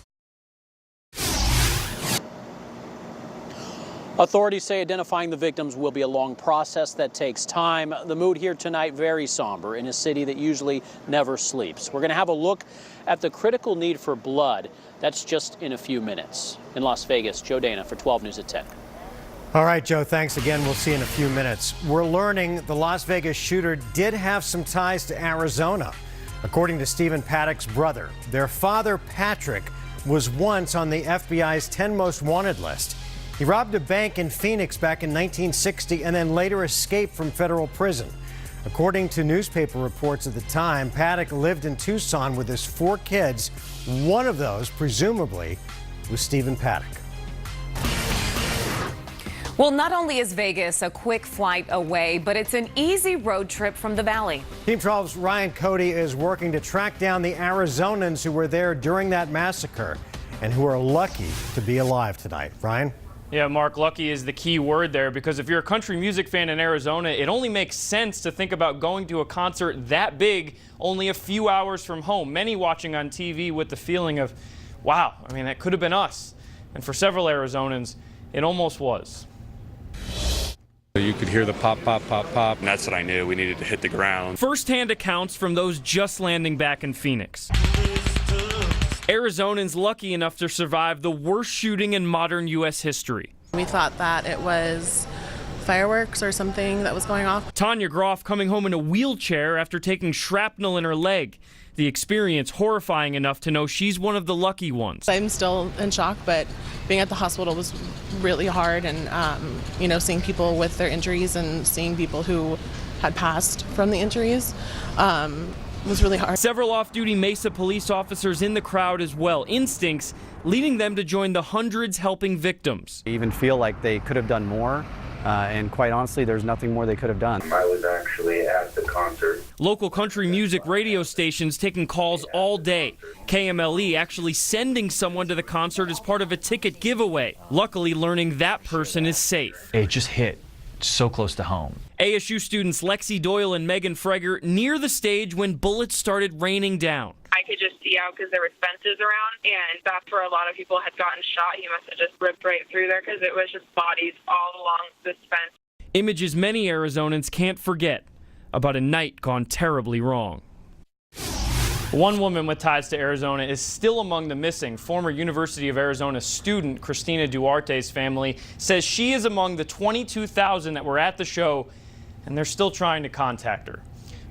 Authorities say identifying the victims will be a long process that takes time. The mood here tonight very somber in a city that usually never sleeps. We're going to have a look at the critical need for blood. That's just in a few minutes. In Las Vegas, Joe Dana for 12 News at 10. All right, Joe, thanks again. We'll see you in a few minutes. We're learning the Las Vegas shooter did have some ties to Arizona. According to Stephen Paddock's brother, their father, Patrick, was once on the FBI's 10 most wanted list. He robbed a bank in Phoenix back in 1960 and then later escaped from federal prison. According to newspaper reports at the time, Paddock lived in Tucson with his 4 kids. One of those, presumably, was Stephen Paddock. Well, not only is Vegas a quick flight away, but it's an easy road trip from the Valley. Team 12's Ryan Cody is working to track down the Arizonans who were there during that massacre and who are lucky to be alive tonight. Ryan? Yeah, Mark, lucky is the key word there, because if you're a country music fan in Arizona, it only makes sense to think about going to a concert that big only a few hours from home. Many watching on TV with the feeling of, wow, I mean, that could have been us. And for several Arizonans, it almost was. You could hear the pop, pop, pop, pop, and that's what I knew. We needed to hit the ground. First-hand accounts from those just landing back in Phoenix. Arizonans lucky enough to survive the worst shooting in modern U.S. history. We thought that it was fireworks or something that was going off. Tanya Groff coming home in a wheelchair after taking shrapnel in her leg. The experience horrifying enough to know she's one of the lucky ones. I'm still in shock, but being at the hospital was really hard, and seeing people with their injuries and seeing people who had passed from the injuries was really hard. Several off-duty Mesa police officers in the crowd as well. Instincts leading them to join the hundreds helping victims. I even feel like they could have done more. And quite honestly, there's nothing more they could have done. I was actually at the concert. Local country music radio stations taking calls all day. KMLE actually sending someone to the concert as part of a ticket giveaway. Luckily, learning that person is safe. It just hit so close to home. ASU students Lexi Doyle and Megan Freger near the stage when bullets started raining down. I could just see out because there were fences around, and that's where a lot of people had gotten shot. He must have just ripped right through there because it was just bodies all along this fence. Images many Arizonans can't forget about a night gone terribly wrong. One woman with ties to Arizona is still among the missing. Former University of Arizona student Christina Duarte's family says she is among the 22,000 that were at the show, and they're still trying to contact her.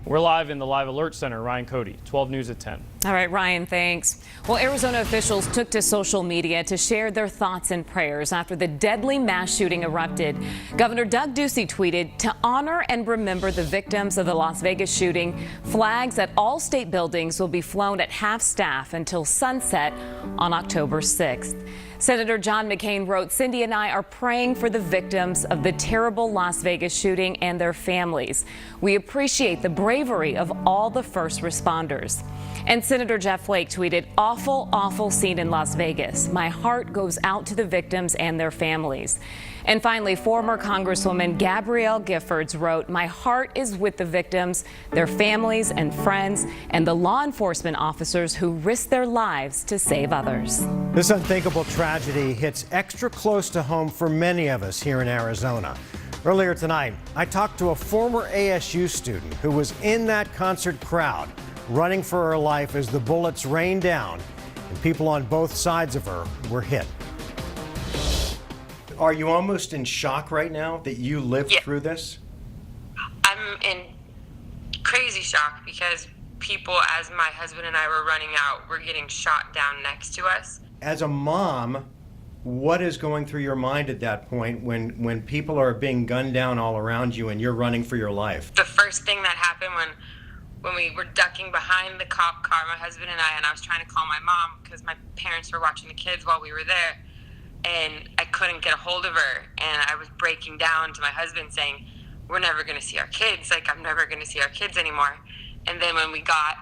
We're live in the Live Alert Center. Ryan Cody, 12 News at 10. All right, Ryan, thanks. Well, Arizona officials took to social media to share their thoughts and prayers after the deadly mass shooting erupted. Governor Doug Ducey tweeted, "To honor and remember the victims of the Las Vegas shooting, flags at all state buildings will be flown at half-staff until sunset on October 6th. Senator John McCain wrote, "Cindy and I are praying for the victims of the terrible Las Vegas shooting and their families. We appreciate the bravery of all the first responders." And Senator Jeff Flake tweeted, "Awful, awful scene in Las Vegas. My heart goes out to the victims and their families." And finally, former Congresswoman Gabrielle Giffords wrote, "My heart is with the victims, their families and friends, and the law enforcement officers who risked their lives to save others." This unthinkable tragedy hits extra close to home for many of us here in Arizona. Earlier tonight, I talked to a former ASU student who was in that concert crowd, running for her life as the bullets rained down and people on both sides of her were hit. Are you almost in shock right now that you lived through this? I'm in crazy shock because people, as my husband and I were running out, were getting shot down next to us. As a mom, what is going through your mind at that point when people are being gunned down all around you and you're running for your life? The first thing that happened when we were ducking behind the cop car, my husband and I was trying to call my mom because my parents were watching the kids while we were there, and I couldn't get a hold of her, and I was breaking down to my husband saying, "We're never going to see our kids. Like, I'm never going to see our kids anymore." And then when we got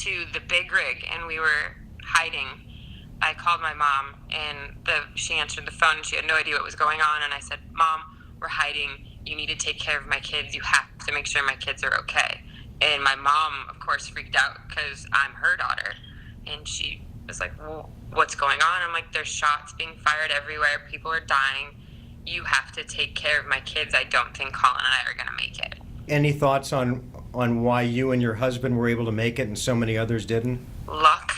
to the big rig and we were hiding, I called my mom, and she answered the phone, and she had no idea what was going on, and I said, "Mom, we're hiding. You need to take care of my kids. You have to make sure my kids are okay." And my mom, of course, freaked out because I'm her daughter, and she was like, "Well, what's going on?" I'm like, "There's shots being fired everywhere. People are dying. You have to take care of my kids. I don't think Colin and I are going to make it." Any thoughts on why you and your husband were able to make it and so many others didn't? Luck.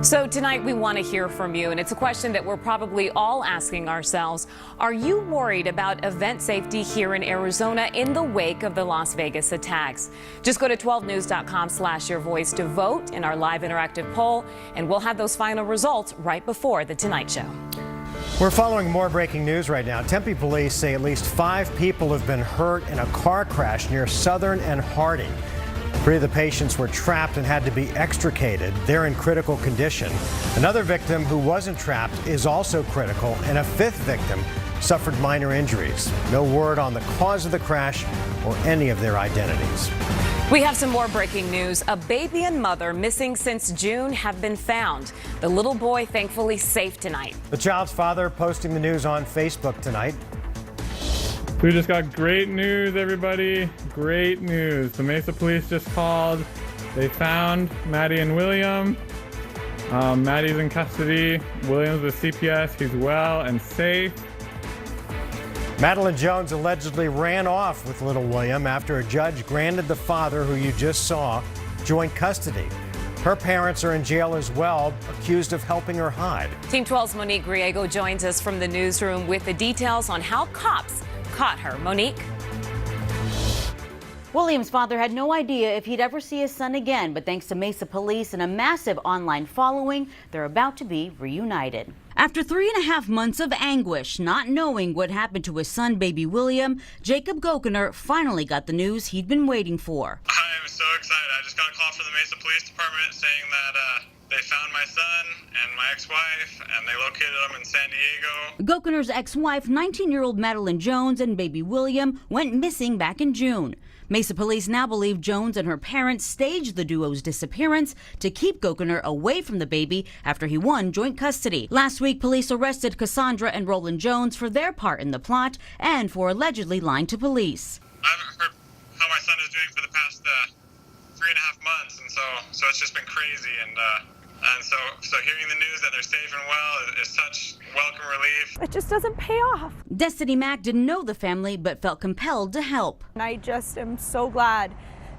So tonight we want to hear from you, and it's a question that we're probably all asking ourselves. Are you worried about event safety here in Arizona in the wake of the Las Vegas attacks? Just go to 12news.com/yourvoice to vote in our live interactive poll, and we'll have those final results right before The Tonight Show. We're following more breaking news right now. Tempe police say at least 5 people have been hurt in a car crash near Southern and Harding. 3 of the patients were trapped and had to be extricated. They're in critical condition. Another victim who wasn't trapped is also critical, and a 5th victim suffered minor injuries. No word on the cause of the crash or any of their identities. We have some more breaking news. A baby and mother missing since June have been found. The little boy thankfully safe tonight. The child's father posting the news on Facebook tonight. We just got great news, everybody. Great news. The Mesa Police just called. They found Maddie and William. Maddie's in custody. William's with CPS. He's well and safe. Madeline Jones allegedly ran off with little William after a judge granted the father, who you just saw, joint custody. Her parents are in jail as well, accused of helping her hide. Team 12's Monique Griego joins us from the newsroom with the details on how cops caught her. Monique? William's father had no idea if he'd ever see his son again, but thanks to Mesa Police and a massive online following, they're about to be reunited. After 3.5 months of anguish, not knowing what happened to his son, baby William, Jacob Gokener finally got the news he'd been waiting for. I am so excited. I just got a call from the Mesa Police Department saying that they found my son and my ex-wife, and they located them in San Diego. Gokener's ex-wife, 19-year-old Madeline Jones, and baby William went missing back in June. Mesa Police now believe Jones and her parents staged the duo's disappearance to keep Gokener away from the baby after he won joint custody. Last week, police arrested Cassandra and Roland Jones for their part in the plot and for allegedly lying to police. I haven't heard how my son is doing for the past 3.5 months, and so it's just been crazy, and so hearing the news that they're safe and well is such welcome relief. It just doesn't pay off. Destiny Mack didn't know the family but felt compelled to help. I just am so glad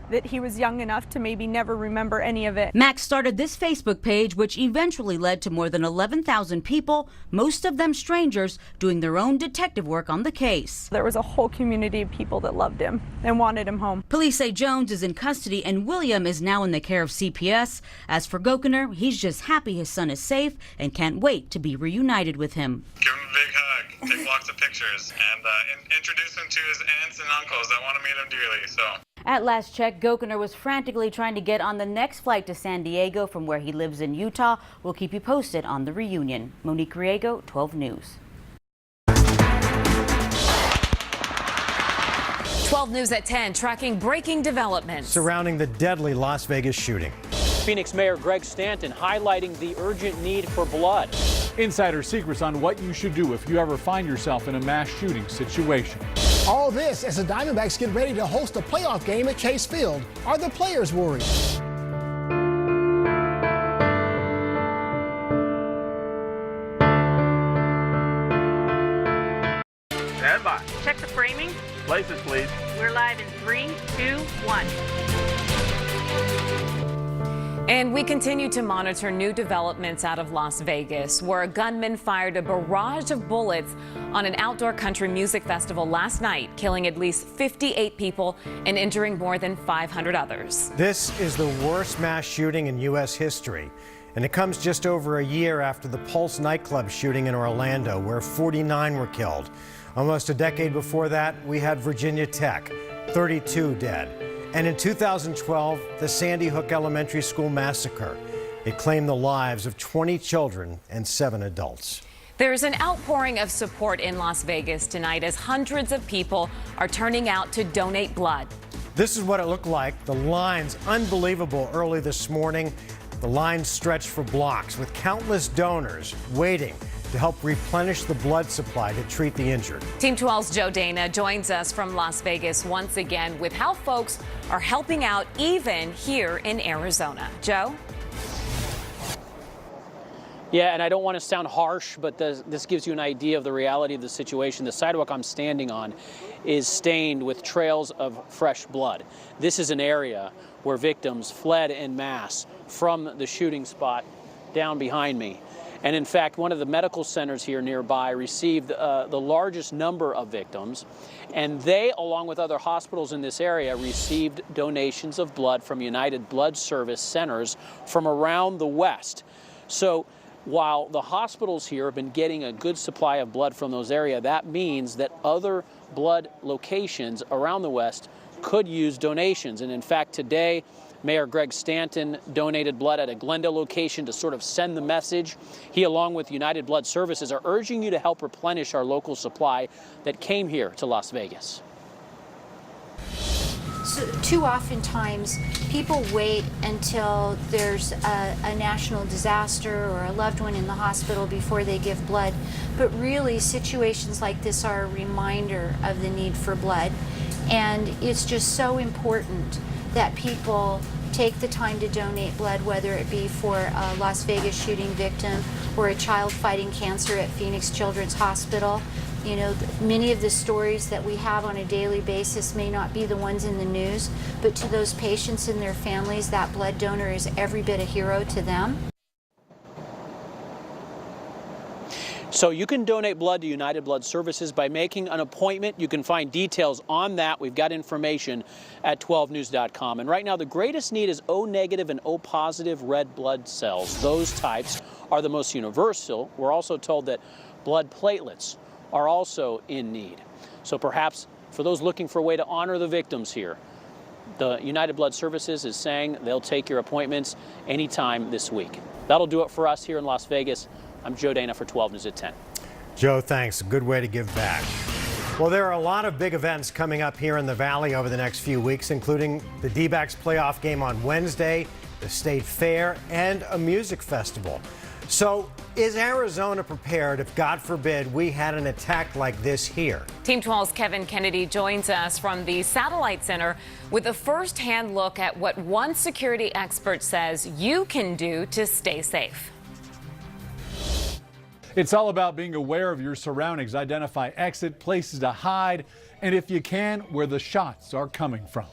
that he was young enough to maybe never remember any of it. Max started this Facebook page, which eventually led to more than 11,000 people, most of them strangers, doing their own detective work on the case. There was a whole community of people that loved him and wanted him home. Police say Jones is in custody and William is now in the care of CPS. As for Gokener, he's just happy his son is safe and can't wait to be reunited with him. Give him a big hug, take lots of pictures, and introduce him to his aunts and uncles that want to meet him dearly. So. At last check, Gokener was frantically trying to get on the next flight to San Diego from where he lives in Utah. We'll keep you posted on the reunion. Monique Griego, 12 News. 12 News at 10, tracking breaking developments surrounding the deadly Las Vegas shooting. Phoenix Mayor Greg Stanton highlighting the urgent need for blood. Insider secrets on what you should do if you ever find yourself in a mass shooting situation. All this as the Diamondbacks get ready to host a playoff game at Chase Field. Are the players worried? Stand by. Check the framing. Places, please. We're live in 3, 2, 1. And we continue to monitor new developments out of Las Vegas, where a gunman fired a barrage of bullets on an outdoor country music festival last night, killing at least 58 people and injuring more than 500 others. This is the worst mass shooting in U.S. history, and it comes just over a year after the Pulse nightclub shooting in Orlando, where 49 were killed. Almost a decade before that, we had Virginia Tech, 32 dead. And in 2012, the Sandy Hook Elementary School massacre. It claimed the lives of 20 children and 7 adults. There's an outpouring of support in Las Vegas tonight as hundreds of people are turning out to donate blood. This is what it looked like. The lines, unbelievable early this morning. The lines stretched for blocks with countless donors waiting to help replenish the blood supply to treat the injured. Team 12's Joe Dana joins us from Las Vegas once again with how folks are helping out even here in Arizona. Joe? Yeah, and I don't want to sound harsh, but this gives you an idea of the reality of the situation. The sidewalk I'm standing on is stained with trails of fresh blood. This is an area where victims fled en masse from the shooting spot down behind me. And in fact, one of the medical centers here nearby received the largest number of victims. And they, along with other hospitals in this area, received donations of blood from United Blood Service centers from around the West. So while the hospitals here have been getting a good supply of blood from those areas, that means that other blood locations around the West could use donations. And in fact, today, Mayor Greg Stanton donated blood at a Glendale location to sort of send the message. He, along with United Blood Services, are urging you to help replenish our local supply that came here to Las Vegas. So too oftentimes, people wait until there's a national disaster or a loved one in the hospital before they give blood. But really, situations like this are a reminder of the need for blood. And it's just so important that people take the time to donate blood, whether it be for a Las Vegas shooting victim or a child fighting cancer at Phoenix Children's Hospital. You know, many of the stories that we have on a daily basis may not be the ones in the news, but to those patients and their families, that blood donor is every bit a hero to them. So you can donate blood to United Blood Services by making an appointment. You can find details on that. We've got information at 12news.com. And right now, the greatest need is O negative and O positive red blood cells. Those types are the most universal. We're also told that blood platelets are also in need. So perhaps for those looking for a way to honor the victims here, the United Blood Services is saying they'll take your appointments anytime this week. That'll do it for us here in Las Vegas. I'm Joe Dana for 12 News at 10. Joe, thanks. A good way to give back. Well, there are a lot of big events coming up here in the Valley over the next few weeks, including the D-backs playoff game on Wednesday, the State Fair, and a music festival. So is Arizona prepared if, God forbid, we had an attack like this here? Team 12's Kevin Kennedy joins us from the Satellite Center with a first-hand look at what one security expert says you can do to stay safe. It's all about being aware of your surroundings, identify exit, places to hide, and if you can, where the shots are coming from.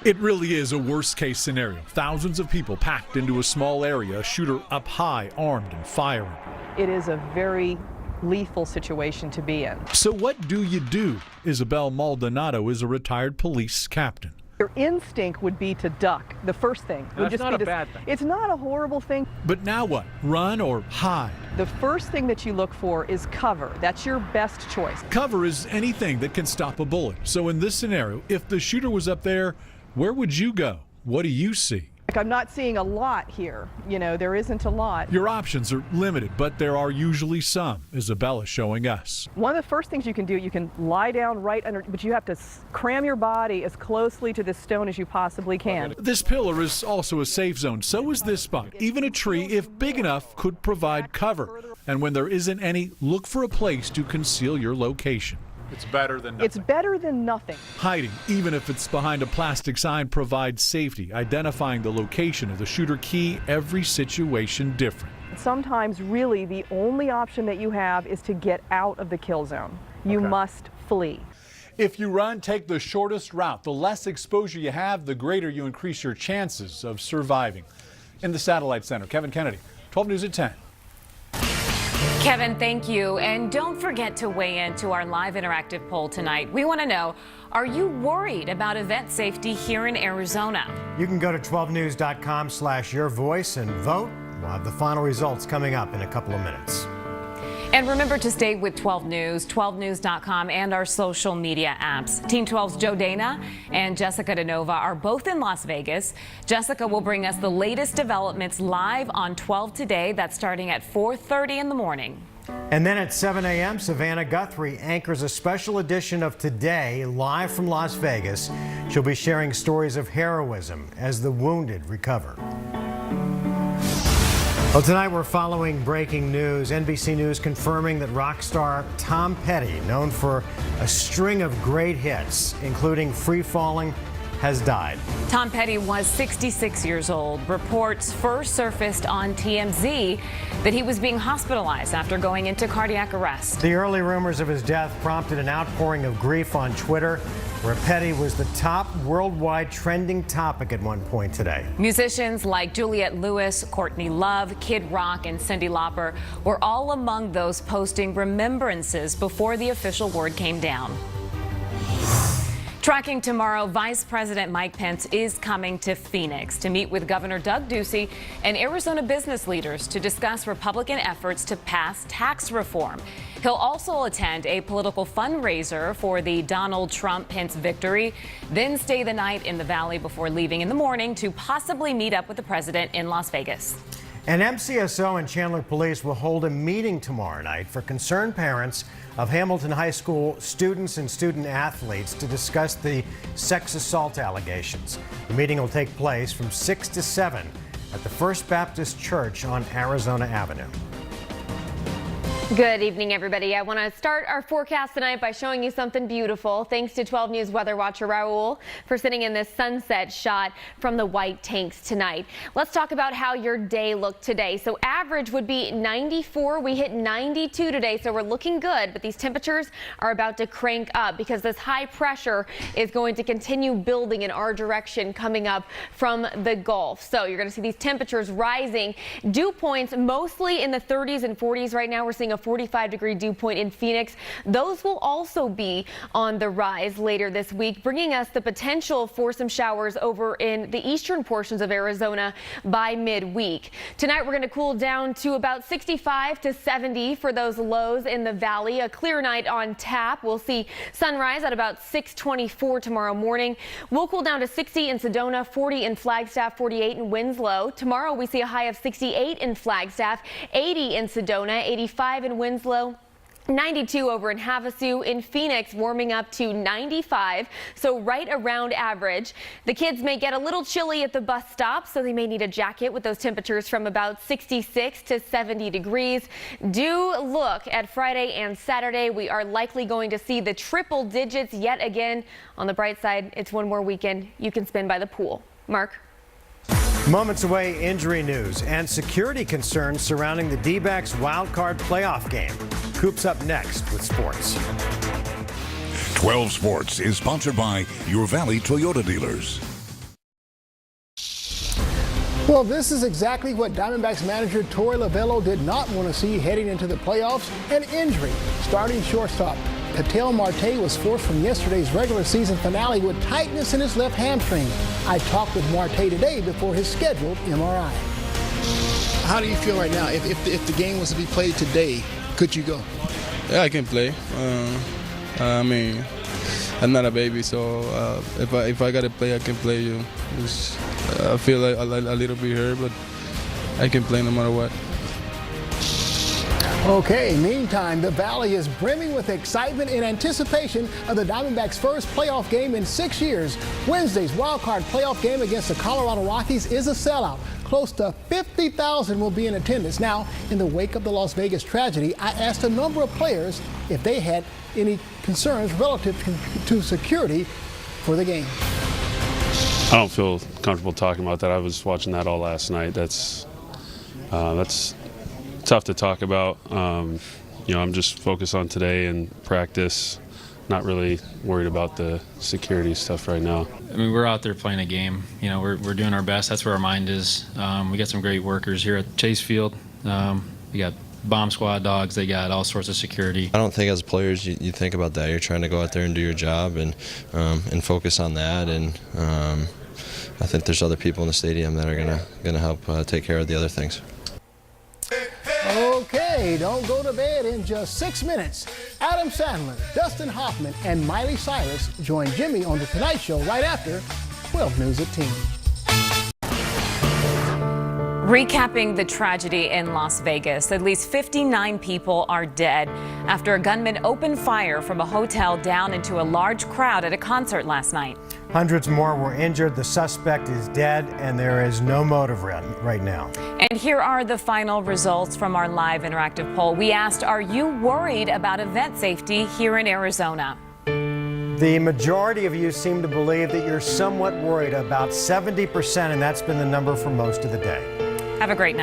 It really is a worst-case scenario. Thousands of people packed into a small area, a shooter up high, armed and firing. It is a very lethal situation to be in. So what do you do? Isabel Maldonado is a retired police captain. Your instinct would be to duck. The first thing would just be to. Bad thing. It's not a horrible thing. But now what? Run or hide? The first thing that you look for is cover. That's your best choice. Cover is anything that can stop a bullet. So in this scenario, if the shooter was up there, where would you go? What do you see? I'm not seeing a lot here. You know, there isn't a lot. Your options are limited, but there are usually some. Isabella showing us. One of the first things you can do, you can lie down right under, but you have to cram your body as closely to this stone as you possibly can. This pillar is also a safe zone. So is this spot. Even a tree, if big enough, could provide cover. And when there isn't any, look for a place to conceal your location. It's better than nothing. It's better than nothing. Hiding, even if it's behind a plastic sign, provides safety. Identifying the location of the shooter key, every situation different. Sometimes really the only option that you have is to get out of the kill zone. You must flee. If you run, take the shortest route. The less exposure you have, the greater you increase your chances of surviving. In the Satellite Center, Kevin Kennedy, 12 News at 10. Kevin, thank you. And don't forget to weigh in to our live interactive poll tonight. We want to know, are you worried about event safety here in Arizona? You can go to 12news.com/yourvoice and vote. We'll have the final results coming up in a couple of minutes. And remember to stay with 12 News, 12news.com, and our social media apps. Team 12's Joe Dana and Jessica DeNova are both in Las Vegas. Jessica will bring us the latest developments live on 12 today. That's starting at 4:30 in the morning. And then at 7 a.m., Savannah Guthrie anchors a special edition of Today live from Las Vegas. She'll be sharing stories of heroism as the wounded recover. Well, tonight we're following breaking news. NBC News confirming that rock star Tom Petty, known for a string of great hits, including Free Falling, has died. Tom Petty was 66 years old. Reports first surfaced on TMZ that he was being hospitalized after going into cardiac arrest. The early rumors of his death prompted an outpouring of grief on Twitter. where Petty was the top worldwide trending topic at one point today. Musicians like Juliette Lewis, Courtney Love, Kid Rock, and Cyndi Lauper were all among those posting remembrances before the official word came down. Tracking tomorrow, Vice President Mike Pence is coming to Phoenix to meet with Governor Doug Ducey and Arizona business leaders to discuss Republican efforts to pass tax reform. He'll also attend a political fundraiser for the Donald Trump-Pence victory, then stay the night in the Valley before leaving in the morning to possibly meet up with the president in Las Vegas. And MCSO and Chandler Police will hold a meeting tomorrow night for concerned parents of Hamilton High School students and student athletes to discuss the sex assault allegations. The meeting will take place from 6 to 7 at the First Baptist Church on Arizona Avenue. Good evening, everybody. I want to start our forecast tonight by showing you something beautiful. Thanks to 12 News weather watcher Raul for sitting in this sunset shot from the White Tanks tonight. Let's talk about how your day looked today. So average would be 94. We hit 92 today, so we're looking good, but these temperatures are about to crank up because this high pressure is going to continue building in our direction coming up from the Gulf. So you're going to see these temperatures rising. Dew points mostly in the 30s and 40s right now. We're seeing a 45-degree dew point in Phoenix. Those will also be on the rise later this week, bringing us the potential for some showers over in the eastern portions of Arizona by midweek. Tonight, we're going to cool down to about 65 to 70 for those lows in the valley. A clear night on tap. We'll see sunrise at about 6:24 tomorrow morning. We'll cool down to 60 in Sedona, 40 in Flagstaff, 48 in Winslow. Tomorrow, we see a high of 68 in Flagstaff, 80 in Sedona, 85 in Winslow, 92 over in Havasu. In Phoenix, warming up to 95, so right around average. The kids may get a little chilly at the bus stop, so they may need a jacket with those temperatures from about 66 to 70 degrees. Do look at Friday and Saturday. We are likely going to see the triple digits yet again. On the bright side, it's one more weekend you can spend by the pool. Mark? Moments away, injury news and security concerns surrounding the D-backs wild-card playoff game. Coop's up next with sports. 12 Sports is sponsored by Your Valley Toyota dealers. Well, this is exactly what Diamondbacks manager Torey Lovullo did not want to see heading into the playoffs: an injury. Starting shortstop Ketel Marte was forced from yesterday's regular season finale with tightness in his left hamstring. I talked with Marte today before his scheduled MRI. How do you feel right now? If the game was to be played today, could you go? Yeah, I can play. I mean, I'm not a baby, so if I gotta play, I can play. I feel like a little bit hurt, but I can play no matter what. Okay, meantime, the Valley is brimming with excitement in anticipation of the Diamondbacks' first playoff game in 6 years. Wednesday's wildcard playoff game against the Colorado Rockies is a sellout. Close to 50,000 will be in attendance. Now, in the wake of the Las Vegas tragedy, I asked a number of players if they had any concerns relative to security for the game. I don't feel comfortable talking about that. I was watching that all last night. That's tough to talk about. I'm just focused on today and practice. Not really worried about the security stuff right now. I mean, we're out there playing a game. We're doing our best. That's where our mind is. We got some great workers here at Chase Field. We got bomb squad dogs. They got all sorts of security. I don't think as players you think about that. You're trying to go out there and do your job and focus on that. And I think there's other people in the stadium that are gonna help take care of the other things. Okay, don't go to bed in just 6 minutes. Adam Sandler, Dustin Hoffman, and Miley Cyrus join Jimmy on The Tonight Show right after 12 News at 10. Recapping the tragedy in Las Vegas, at least 59 people are dead after a gunman opened fire from a hotel down into a large crowd at a concert last night. Hundreds more were injured. The suspect is dead, and there is no motive right now. And here are the final results from our live interactive poll. We asked, are you worried about event safety here in Arizona? The majority of you seem to believe that you're somewhat worried, about 70%, and that's been the number for most of the day. Have a great night.